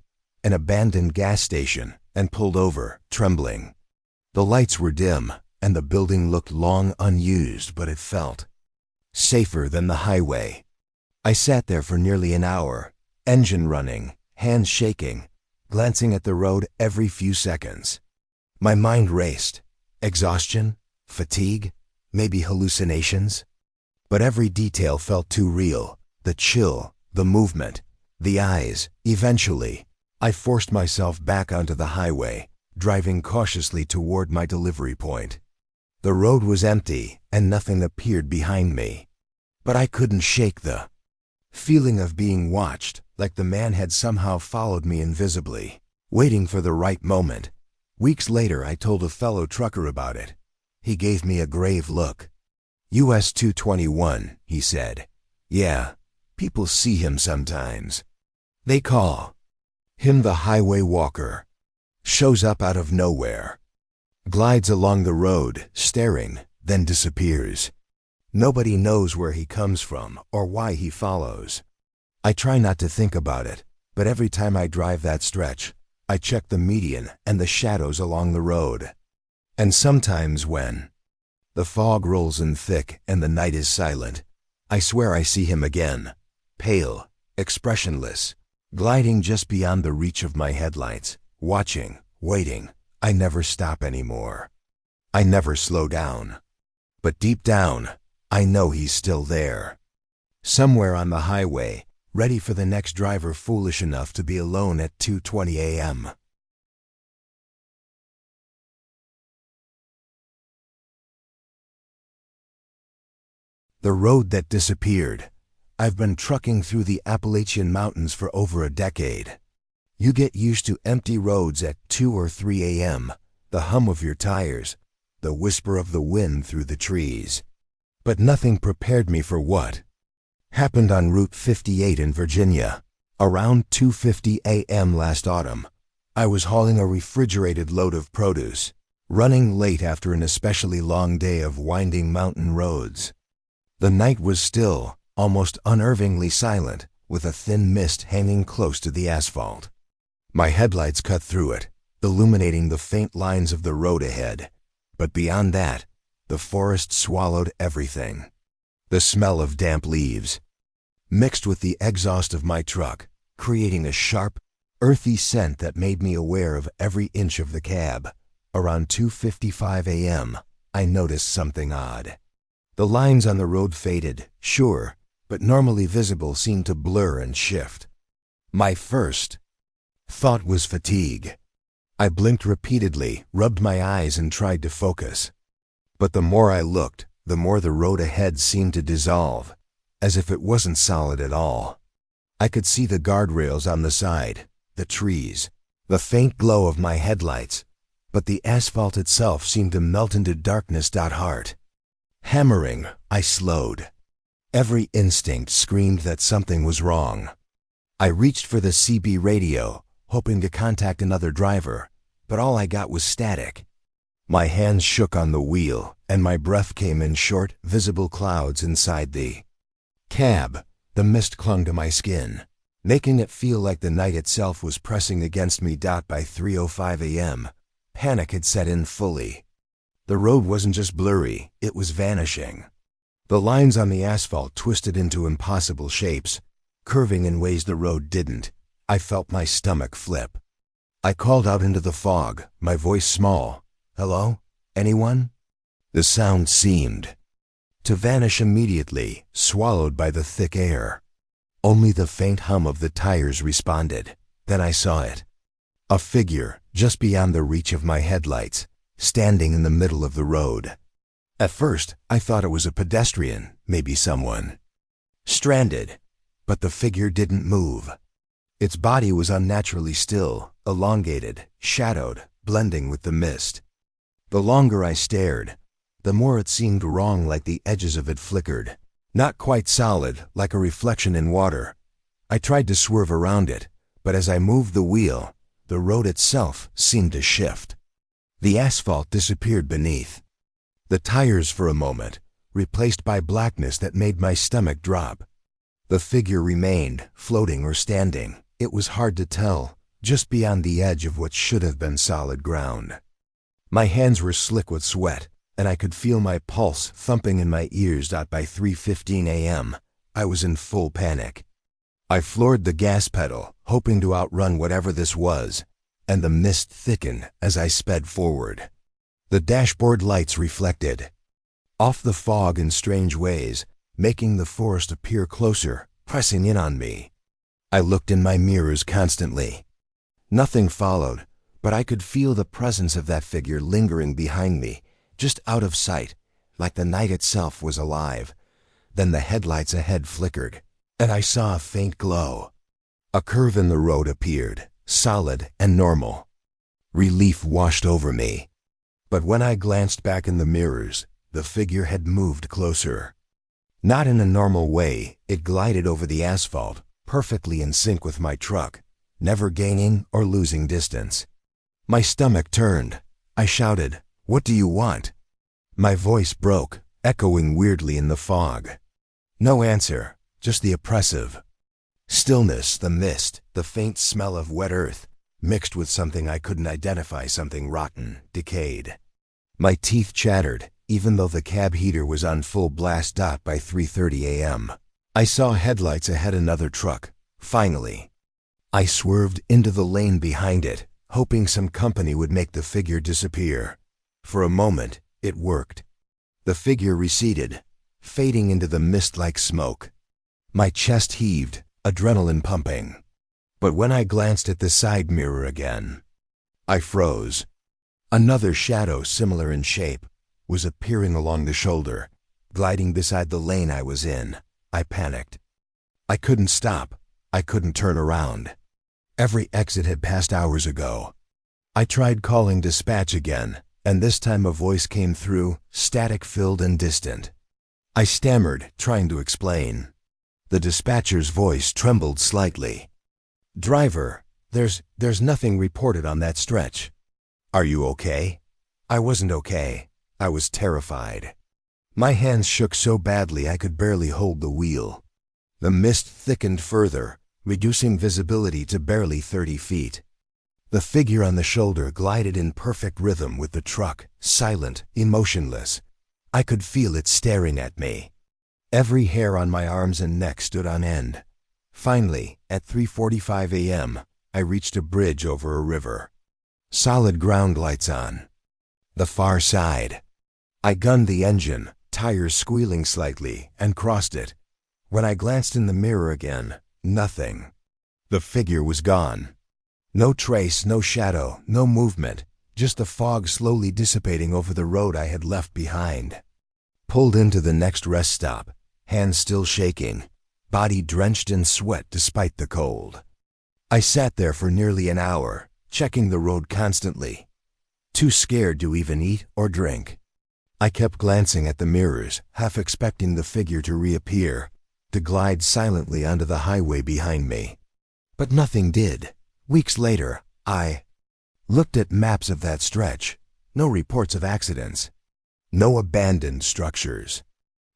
an abandoned gas station, and pulled over, trembling. The lights were dim, and the building looked long unused, but it felt safer than the highway. I sat there for nearly an hour, engine running, hands shaking, glancing at the road every few seconds. My mind raced. Exhaustion? Fatigue? Maybe hallucinations? But every detail felt too real. The chill, the movement, the eyes. Eventually, I forced myself back onto the highway, driving cautiously toward my delivery point. The road was empty, and nothing appeared behind me. But I couldn't shake the feeling of being watched, like the man had somehow followed me invisibly, waiting for the right moment. Weeks later, I told a fellow trucker about it. He gave me a grave look. US 221, he said. Yeah, people see him sometimes. They call him the highway walker. Shows up out of nowhere. Glides along the road, staring, then disappears. Nobody knows where he comes from or why he follows. I try not to think about it, but every time I drive that stretch, I check the median and the shadows along the road. And sometimes when the fog rolls in thick and the night is silent, I swear I see him again, pale, expressionless, gliding just beyond the reach of my headlights, watching, waiting. I never stop anymore. I never slow down. But deep down, I know he's still there. Somewhere on the highway, ready for the next driver foolish enough to be alone at 2:20 a.m. The road that disappeared. I've been trucking through the Appalachian Mountains for over a decade. You get used to empty roads at 2 or 3 a.m., the hum of your tires, the whisper of the wind through the trees. But nothing prepared me for what happened on Route 58 in Virginia. Around 2:50 a.m. last autumn, I was hauling a refrigerated load of produce, running late after an especially long day of winding mountain roads. The night was still, almost unnervingly silent, with a thin mist hanging close to the asphalt. My headlights cut through it, illuminating the faint lines of the road ahead. But beyond that, the forest swallowed everything. The smell of damp leaves mixed with the exhaust of my truck, creating a sharp, earthy scent that made me aware of every inch of the cab. Around 2:55 a.m., I noticed something odd. The lines on the road faded, sure, but normally visible seemed to blur and shift. My first thought was fatigue. I blinked repeatedly, rubbed my eyes, and tried to focus. But the more I looked, the more the road ahead seemed to dissolve, as if it wasn't solid at all. I could see the guardrails on the side, the trees, the faint glow of my headlights, but the asphalt itself seemed to melt into darkness. Heart hammering, I slowed. Every instinct screamed that something was wrong. I reached for the CB radio, hoping to contact another driver, but all I got was static. My hands shook on the wheel, and my breath came in short, visible clouds inside the cab. The mist clung to my skin, making it feel like the night itself was pressing against me. By 3:05 a.m., panic had set in fully. The road wasn't just blurry, it was vanishing. The lines on the asphalt twisted into impossible shapes, curving in ways the road didn't. I felt my stomach flip. I called out into the fog, my voice small. "Hello? Anyone?" The sound seemed to vanish immediately, swallowed by the thick air. Only the faint hum of the tires responded. Then I saw it. A figure, just beyond the reach of my headlights, standing in the middle of the road. At first, I thought it was a pedestrian, maybe someone stranded, but the figure didn't move. Its body was unnaturally still, elongated, shadowed, blending with the mist. The longer I stared, the more it seemed wrong, like the edges of it flickered. Not quite solid, like a reflection in water. I tried to swerve around it, but as I moved the wheel, the road itself seemed to shift. The asphalt disappeared beneath. The tires for a moment, replaced by blackness that made my stomach drop. The figure remained, floating or standing. It was hard to tell, just beyond the edge of what should have been solid ground. My hands were slick with sweat, and I could feel my pulse thumping in my ears. By 3:15 a.m., I was in full panic. I floored the gas pedal, hoping to outrun whatever this was, and the mist thickened as I sped forward. The dashboard lights reflected off the fog in strange ways, making the forest appear closer, pressing in on me. I looked in my mirrors constantly. Nothing followed, but I could feel the presence of that figure lingering behind me, just out of sight, like the night itself was alive. Then the headlights ahead flickered, and I saw a faint glow. A curve in the road appeared, solid and normal. Relief washed over me. But when I glanced back in the mirrors, the figure had moved closer. Not in a normal way, it glided over the asphalt, perfectly in sync with my truck, never gaining or losing distance. My stomach turned. I shouted, "What do you want?" My voice broke, echoing weirdly in the fog. No answer, just the oppressive stillness, the mist, the faint smell of wet earth, mixed with something I couldn't identify, something rotten, decayed. My teeth chattered, even though the cab heater was on full blast. By 3:30 a.m., I saw headlights ahead, another truck. Finally, I swerved into the lane behind it, hoping some company would make the figure disappear. For a moment, it worked. The figure receded, fading into the mist like smoke. My chest heaved, adrenaline pumping. But when I glanced at the side mirror again, I froze. Another shadow, similar in shape, was appearing along the shoulder, gliding beside the lane I was in. I panicked. I couldn't stop. I couldn't turn around. Every exit had passed hours ago. I tried calling dispatch again, and this time a voice came through, static-filled and distant. I stammered, trying to explain. The dispatcher's voice trembled slightly. "Driver, there's nothing reported on that stretch. Are you okay?" I wasn't okay. I was terrified. My hands shook so badly I could barely hold the wheel. The mist thickened further, reducing visibility to barely 30 feet. The figure on the shoulder glided in perfect rhythm with the truck, silent, emotionless. I could feel it staring at me. Every hair on my arms and neck stood on end. Finally, at 3:45 a.m., I reached a bridge over a river. Solid ground, lights on. The far side. I gunned the engine, tires squealing slightly, and crossed it. When I glanced in the mirror again, nothing. The figure was gone. No trace, no shadow, no movement, just the fog slowly dissipating over the road I had left behind. Pulled into the next rest stop, hands still shaking, body drenched in sweat despite the cold. I sat there for nearly an hour, checking the road constantly, too scared to even eat or drink. I kept glancing at the mirrors, half expecting the figure to reappear, to glide silently onto the highway behind me. But nothing did. Weeks later, I looked at maps of that stretch. No reports of accidents. No abandoned structures.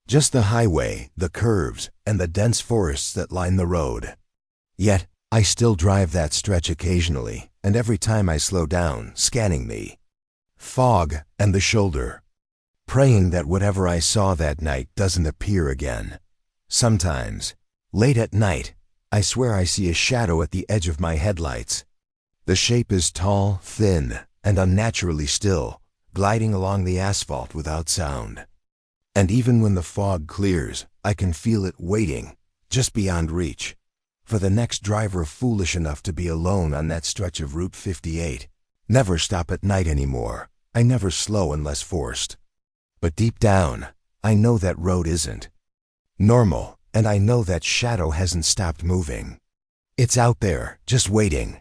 Just the highway, the curves, and the dense forests that line the road. Yet, I still drive that stretch occasionally, and every time I slow down, scanning me, fog, and the shoulder. Praying that whatever I saw that night doesn't appear again. Sometimes, late at night, I swear I see a shadow at the edge of my headlights. The shape is tall, thin, and unnaturally still, gliding along the asphalt without sound. And even when the fog clears, I can feel it waiting, just beyond reach, for the next driver foolish enough to be alone on that stretch of Route 58. Never stop at night anymore. I never slow unless forced. But deep down, I know that road isn't normal, and I know that shadow hasn't stopped moving. It's out there, just waiting.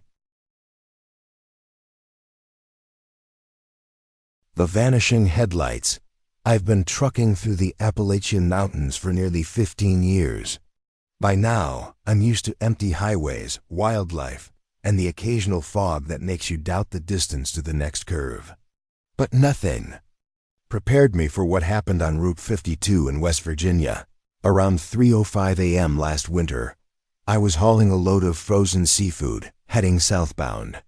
The vanishing headlights. I've been trucking through the Appalachian Mountains for nearly 15 years. By now, I'm used to empty highways, wildlife, and the occasional fog that makes you doubt the distance to the next curve. But nothing prepared me for what happened on Route 52 in West Virginia. Around 3:05 a.m. last winter, I was hauling a load of frozen seafood, heading southbound.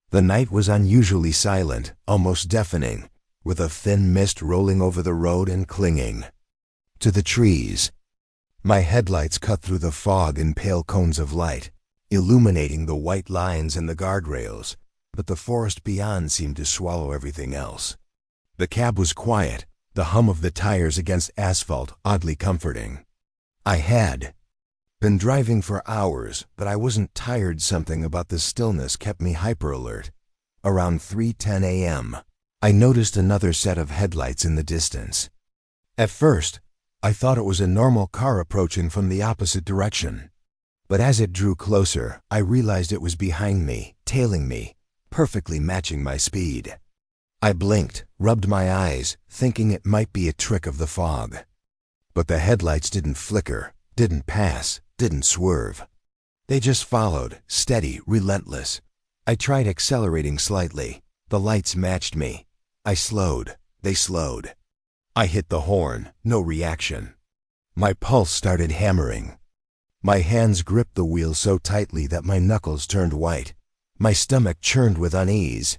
The night was unusually silent, almost deafening, with a thin mist rolling over the road and clinging to the trees. My headlights cut through the fog in pale cones of light, illuminating the white lines and the guardrails, but the forest beyond seemed to swallow everything else. The cab was quiet, the hum of the tires against asphalt oddly comforting. I had been driving for hours, but I wasn't tired. Something about the stillness kept me hyper-alert. Around 3:10 a.m., I noticed another set of headlights in the distance. At first, I thought it was a normal car approaching from the opposite direction. But as it drew closer, I realized it was behind me, tailing me, perfectly matching my speed. I blinked, rubbed my eyes, thinking it might be a trick of the fog. But the headlights didn't flicker, didn't pass, didn't swerve. They just followed, steady, relentless. I tried accelerating slightly. The lights matched me. I slowed. They slowed. I hit the horn. No reaction. My pulse started hammering. My hands gripped the wheel so tightly that my knuckles turned white. My stomach churned with unease.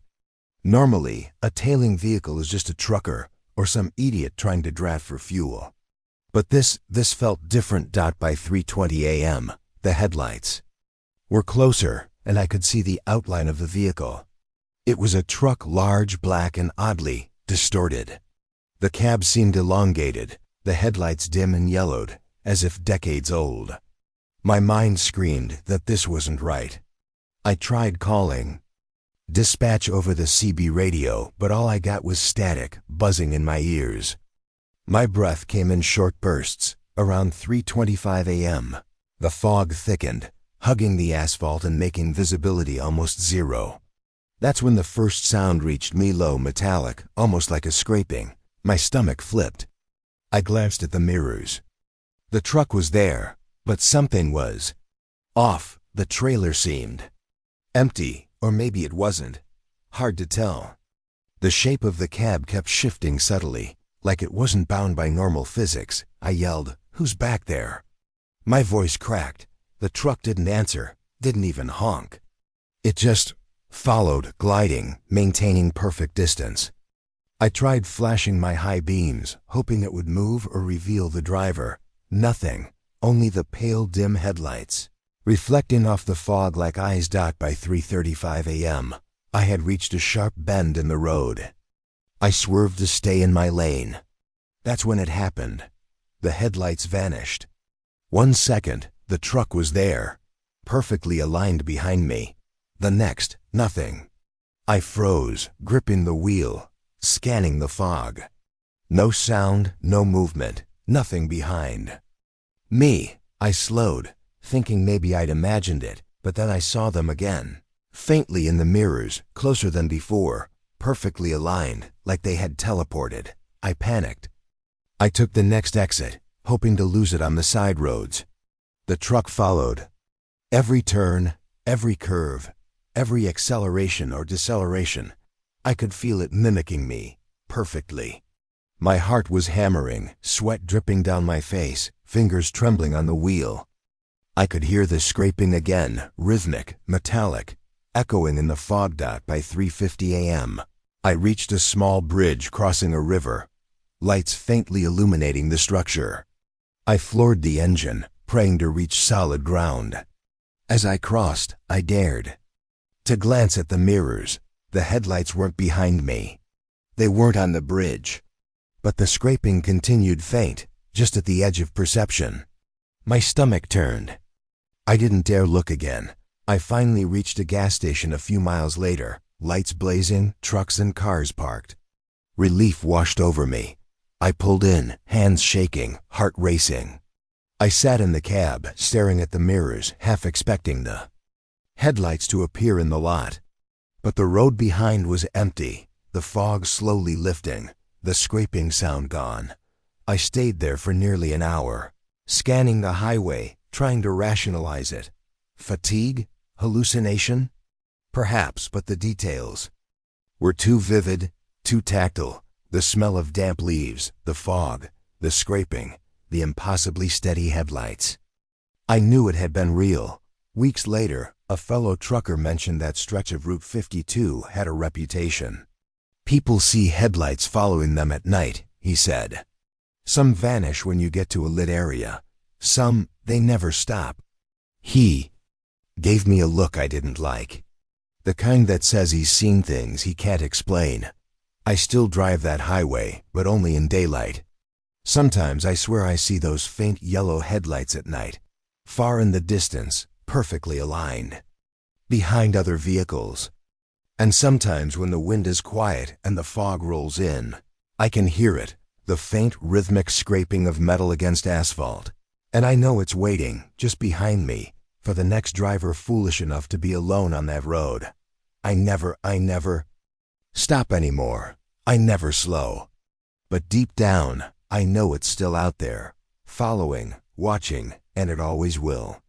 Normally, a tailing vehicle is just a trucker or some idiot trying to draft for fuel. But this felt different. By 3:20 a.m., the headlights were closer, and I could see the outline of the vehicle. It was a truck, large, black, and oddly distorted. The cab seemed elongated, the headlights dim and yellowed, as if decades old. My mind screamed that this wasn't right. I tried calling dispatch over the CB radio, but all I got was static, buzzing in my ears. My breath came in short bursts. Around 3:25 a.m., the fog thickened, hugging the asphalt and making visibility almost zero. That's when the first sound reached me, low, metallic, almost like a scraping. My stomach flipped. I glanced at the mirrors. The truck was there, but something was off. The trailer seemed empty, or maybe it wasn't. Hard to tell. The shape of the cab kept shifting subtly, like it wasn't bound by normal physics. I yelled, "Who's back there?" My voice cracked. The truck didn't answer, didn't even honk. It just followed, gliding, maintaining perfect distance. I tried flashing my high beams, hoping it would move or reveal the driver. Nothing, only the pale, dim headlights, reflecting off the fog like eyes. By 3:35 a.m., I had reached a sharp bend in the road. I swerved to stay in my lane. That's when it happened. The headlights vanished. 1 second, the truck was there, perfectly aligned behind me. The next, nothing. I froze, gripping the wheel, scanning the fog. No sound, no movement, nothing behind me. I slowed, thinking maybe I'd imagined it, but then I saw them again, faintly in the mirrors, closer than before, perfectly aligned, like they had teleported. I panicked. I took the next exit, hoping to lose it on the side roads. The truck followed. Every turn, every curve, every acceleration or deceleration, I could feel it mimicking me, perfectly. My heart was hammering, sweat dripping down my face, fingers trembling on the wheel. I could hear the scraping again, rhythmic, metallic, echoing in the fog. By 3:50 a.m., I reached a small bridge crossing a river, lights faintly illuminating the structure. I floored the engine, praying to reach solid ground. As I crossed, I dared to glance at the mirrors. The headlights weren't behind me. They weren't on the bridge. But the scraping continued faint, just at the edge of perception. My stomach turned. I didn't dare look again. I finally reached a gas station a few miles later, lights blazing, trucks and cars parked. Relief washed over me. I pulled in, hands shaking, heart racing. I sat in the cab, staring at the mirrors, half expecting the headlights to appear in the lot. But the road behind was empty, the fog slowly lifting, the scraping sound gone. I stayed there for nearly an hour, scanning the highway, trying to rationalize it. Fatigue? Hallucination? Perhaps, but the details were too vivid, too tactile. The smell of damp leaves, the fog, the scraping, the impossibly steady headlights. I knew it had been real. Weeks later, a fellow trucker mentioned that stretch of Route 52 had a reputation. People see headlights following them at night, he said. Some vanish when you get to a lit area. Some, they never stop. He gave me a look I didn't like. The kind that says he's seen things he can't explain. I still drive that highway, but only in daylight. Sometimes I swear I see those faint yellow headlights at night, far in the distance, perfectly aligned, behind other vehicles. And sometimes when the wind is quiet and the fog rolls in, I can hear it, the faint rhythmic scraping of metal against asphalt. And I know it's waiting, just behind me, for the next driver foolish enough to be alone on that road. I never stop anymore. I never slow. But deep down, I know it's still out there, following, watching, and it always will.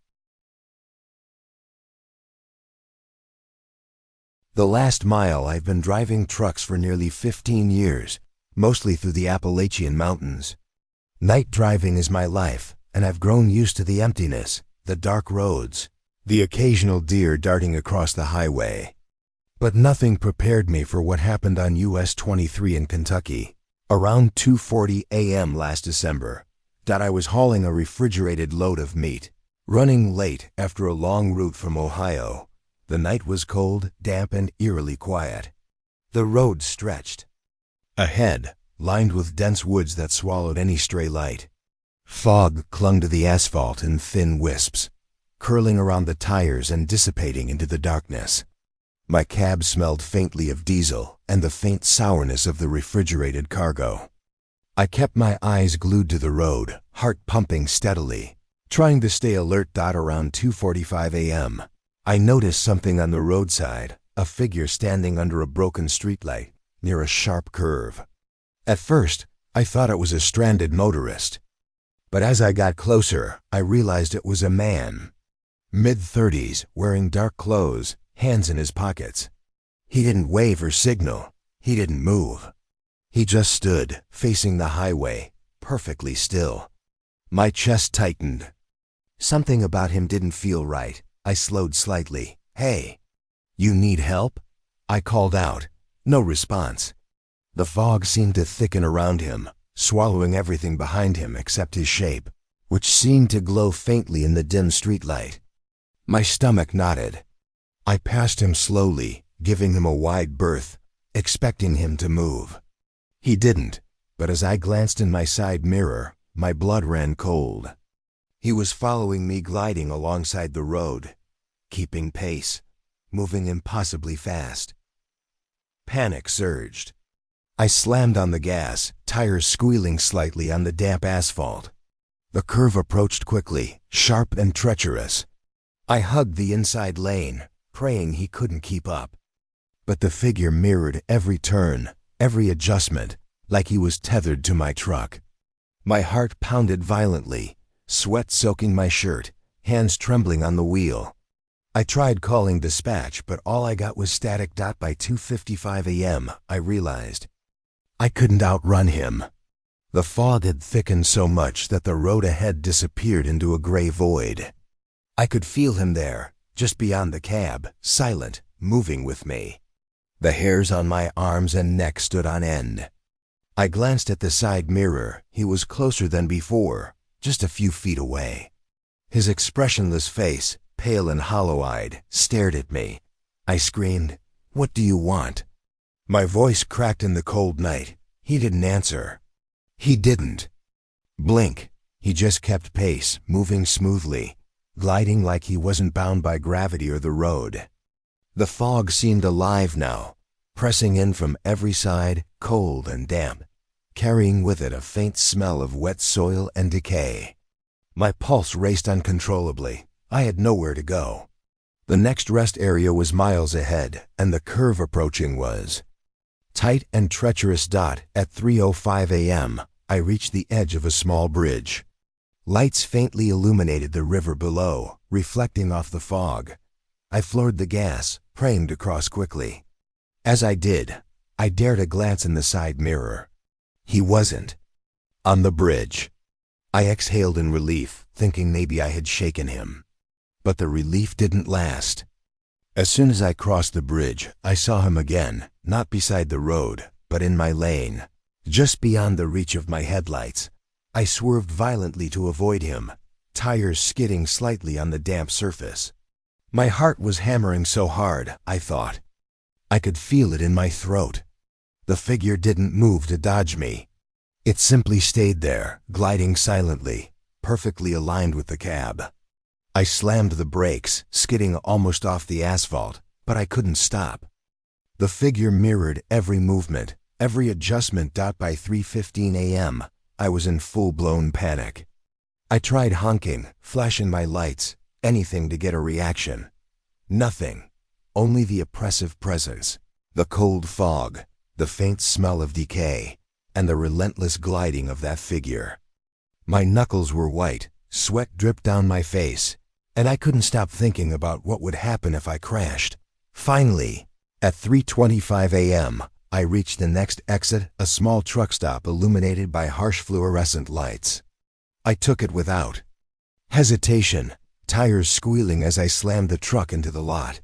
The last mile I've been driving trucks for nearly 15 years, mostly through the Appalachian Mountains. Night driving is my life, and I've grown used to the emptiness, the dark roads, the occasional deer darting across the highway. But nothing prepared me for what happened on US 23 in Kentucky. Around 2:40 a.m. last December, I was hauling a refrigerated load of meat, running late after a long route from Ohio. The night was cold, damp, and eerily quiet. The road stretched ahead, lined with dense woods that swallowed any stray light. Fog clung to the asphalt in thin wisps, curling around the tires and dissipating into the darkness. My cab smelled faintly of diesel and the faint sourness of the refrigerated cargo. I kept my eyes glued to the road, heart pumping steadily, trying to stay alert. Around 2:45 a.m., I noticed something on the roadside, a figure standing under a broken streetlight near a sharp curve. At first, I thought it was a stranded motorist. But as I got closer, I realized it was a man, mid-30s, wearing dark clothes, hands in his pockets. He didn't wave or signal. He didn't move. He just stood, facing the highway, perfectly still. My chest tightened. Something about him didn't feel right. I slowed slightly. "Hey, you need help?" I called out. No response. The fog seemed to thicken around him, swallowing everything behind him except his shape, which seemed to glow faintly in the dim streetlight. My stomach knotted. I passed him slowly, giving him a wide berth, expecting him to move. He didn't, but as I glanced in my side mirror, my blood ran cold. He was following me, gliding alongside the road, keeping pace, moving impossibly fast. Panic surged. I slammed on the gas, tires squealing slightly on the damp asphalt. The curve approached quickly, sharp and treacherous. I hugged the inside lane, praying he couldn't keep up. But the figure mirrored every turn, every adjustment, like he was tethered to my truck. My heart pounded violently, sweat soaking my shirt, hands trembling on the wheel. I tried calling dispatch, but all I got was static. By 2:55 a.m., I realized I couldn't outrun him. The fog had thickened so much that the road ahead disappeared into a gray void. I could feel him there, just beyond the cab, silent, moving with me. The hairs on my arms and neck stood on end. I glanced at the side mirror. He was closer than before, just a few feet away. His expressionless face, pale and hollow-eyed, stared at me. I screamed, "What do you want?" My voice cracked in the cold night. He didn't answer. He didn't blink. He just kept pace, moving smoothly, gliding like he wasn't bound by gravity or the road. The fog seemed alive now, pressing in from every side, cold and damp, carrying with it a faint smell of wet soil and decay. My pulse raced uncontrollably. I had nowhere to go. The next rest area was miles ahead, and the curve approaching was tight and treacherous. At 3:05 a.m., I reached the edge of a small bridge. Lights faintly illuminated the river below, reflecting off the fog. I floored the gas, praying to cross quickly. As I did, I dared a glance in the side mirror. He wasn't on the bridge. I exhaled in relief, thinking maybe I had shaken him. But the relief didn't last. As soon as I crossed the bridge, I saw him again, not beside the road, but in my lane, just beyond the reach of my headlights. I swerved violently to avoid him, tires skidding slightly on the damp surface. My heart was hammering so hard, I thought. I could feel it in my throat. The figure didn't move to dodge me. It simply stayed there, gliding silently, perfectly aligned with the cab. I slammed the brakes, skidding almost off the asphalt, but I couldn't stop. The figure mirrored every movement, every adjustment. By 3:15 a.m., I was in full-blown panic. I tried honking, flashing my lights, anything to get a reaction. Nothing. Only the oppressive presence, the cold fog, the faint smell of decay, and the relentless gliding of that figure. My knuckles were white, sweat dripped down my face, and I couldn't stop thinking about what would happen if I crashed. Finally, at 3:25 a.m., I reached the next exit, a small truck stop illuminated by harsh fluorescent lights. I took it without hesitation, tires squealing as I slammed the truck into the lot.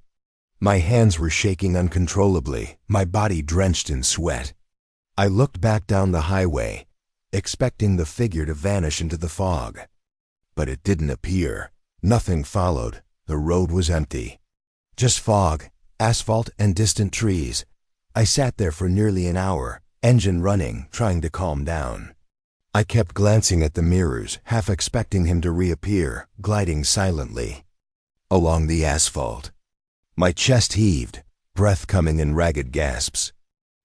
My hands were shaking uncontrollably, my body drenched in sweat. I looked back down the highway, expecting the figure to vanish into the fog. But it didn't appear. Nothing followed. The road was empty. Just fog, asphalt, and distant trees. I sat there for nearly an hour, engine running, trying to calm down. I kept glancing at the mirrors, half expecting him to reappear, gliding silently along the asphalt. My chest heaved, breath coming in ragged gasps.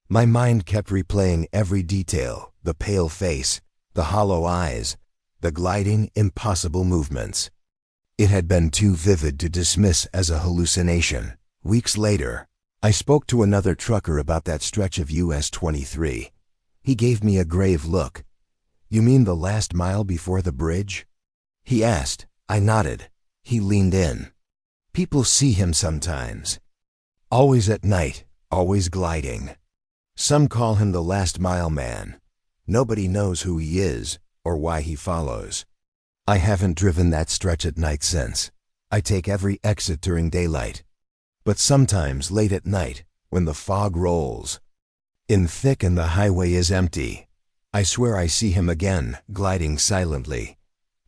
My mind kept replaying every detail, the pale face, the hollow eyes, the gliding, impossible movements. It had been too vivid to dismiss as a hallucination. Weeks later, I spoke to another trucker about that stretch of US 23. He gave me a grave look. "You mean the last mile before the bridge?" he asked. I nodded. He leaned in. "People see him sometimes. Always at night, always gliding. Some call him the last mile man. Nobody knows who he is or why he follows. I haven't driven that stretch at night since. I take every exit during daylight. But sometimes late at night, when the fog rolls in thick and the highway is empty, I swear I see him again, gliding silently,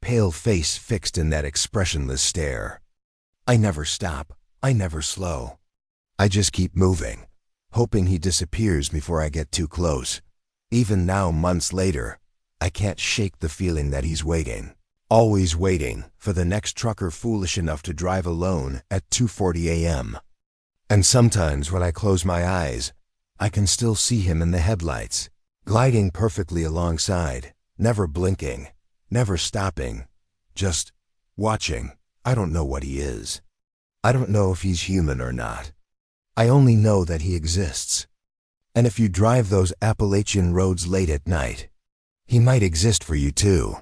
pale face fixed in that expressionless stare. I never stop. I never slow. I just keep moving, hoping he disappears before I get too close. Even now, months later, I can't shake the feeling that he's waiting, always waiting for the next trucker foolish enough to drive alone at 2:40 a.m. And sometimes when I close my eyes, I can still see him in the headlights, gliding perfectly alongside, never blinking, never stopping, just watching. I don't know what he is. I don't know if he's human or not. I only know that he exists. And if you drive those Appalachian roads late at night, he might exist for you too.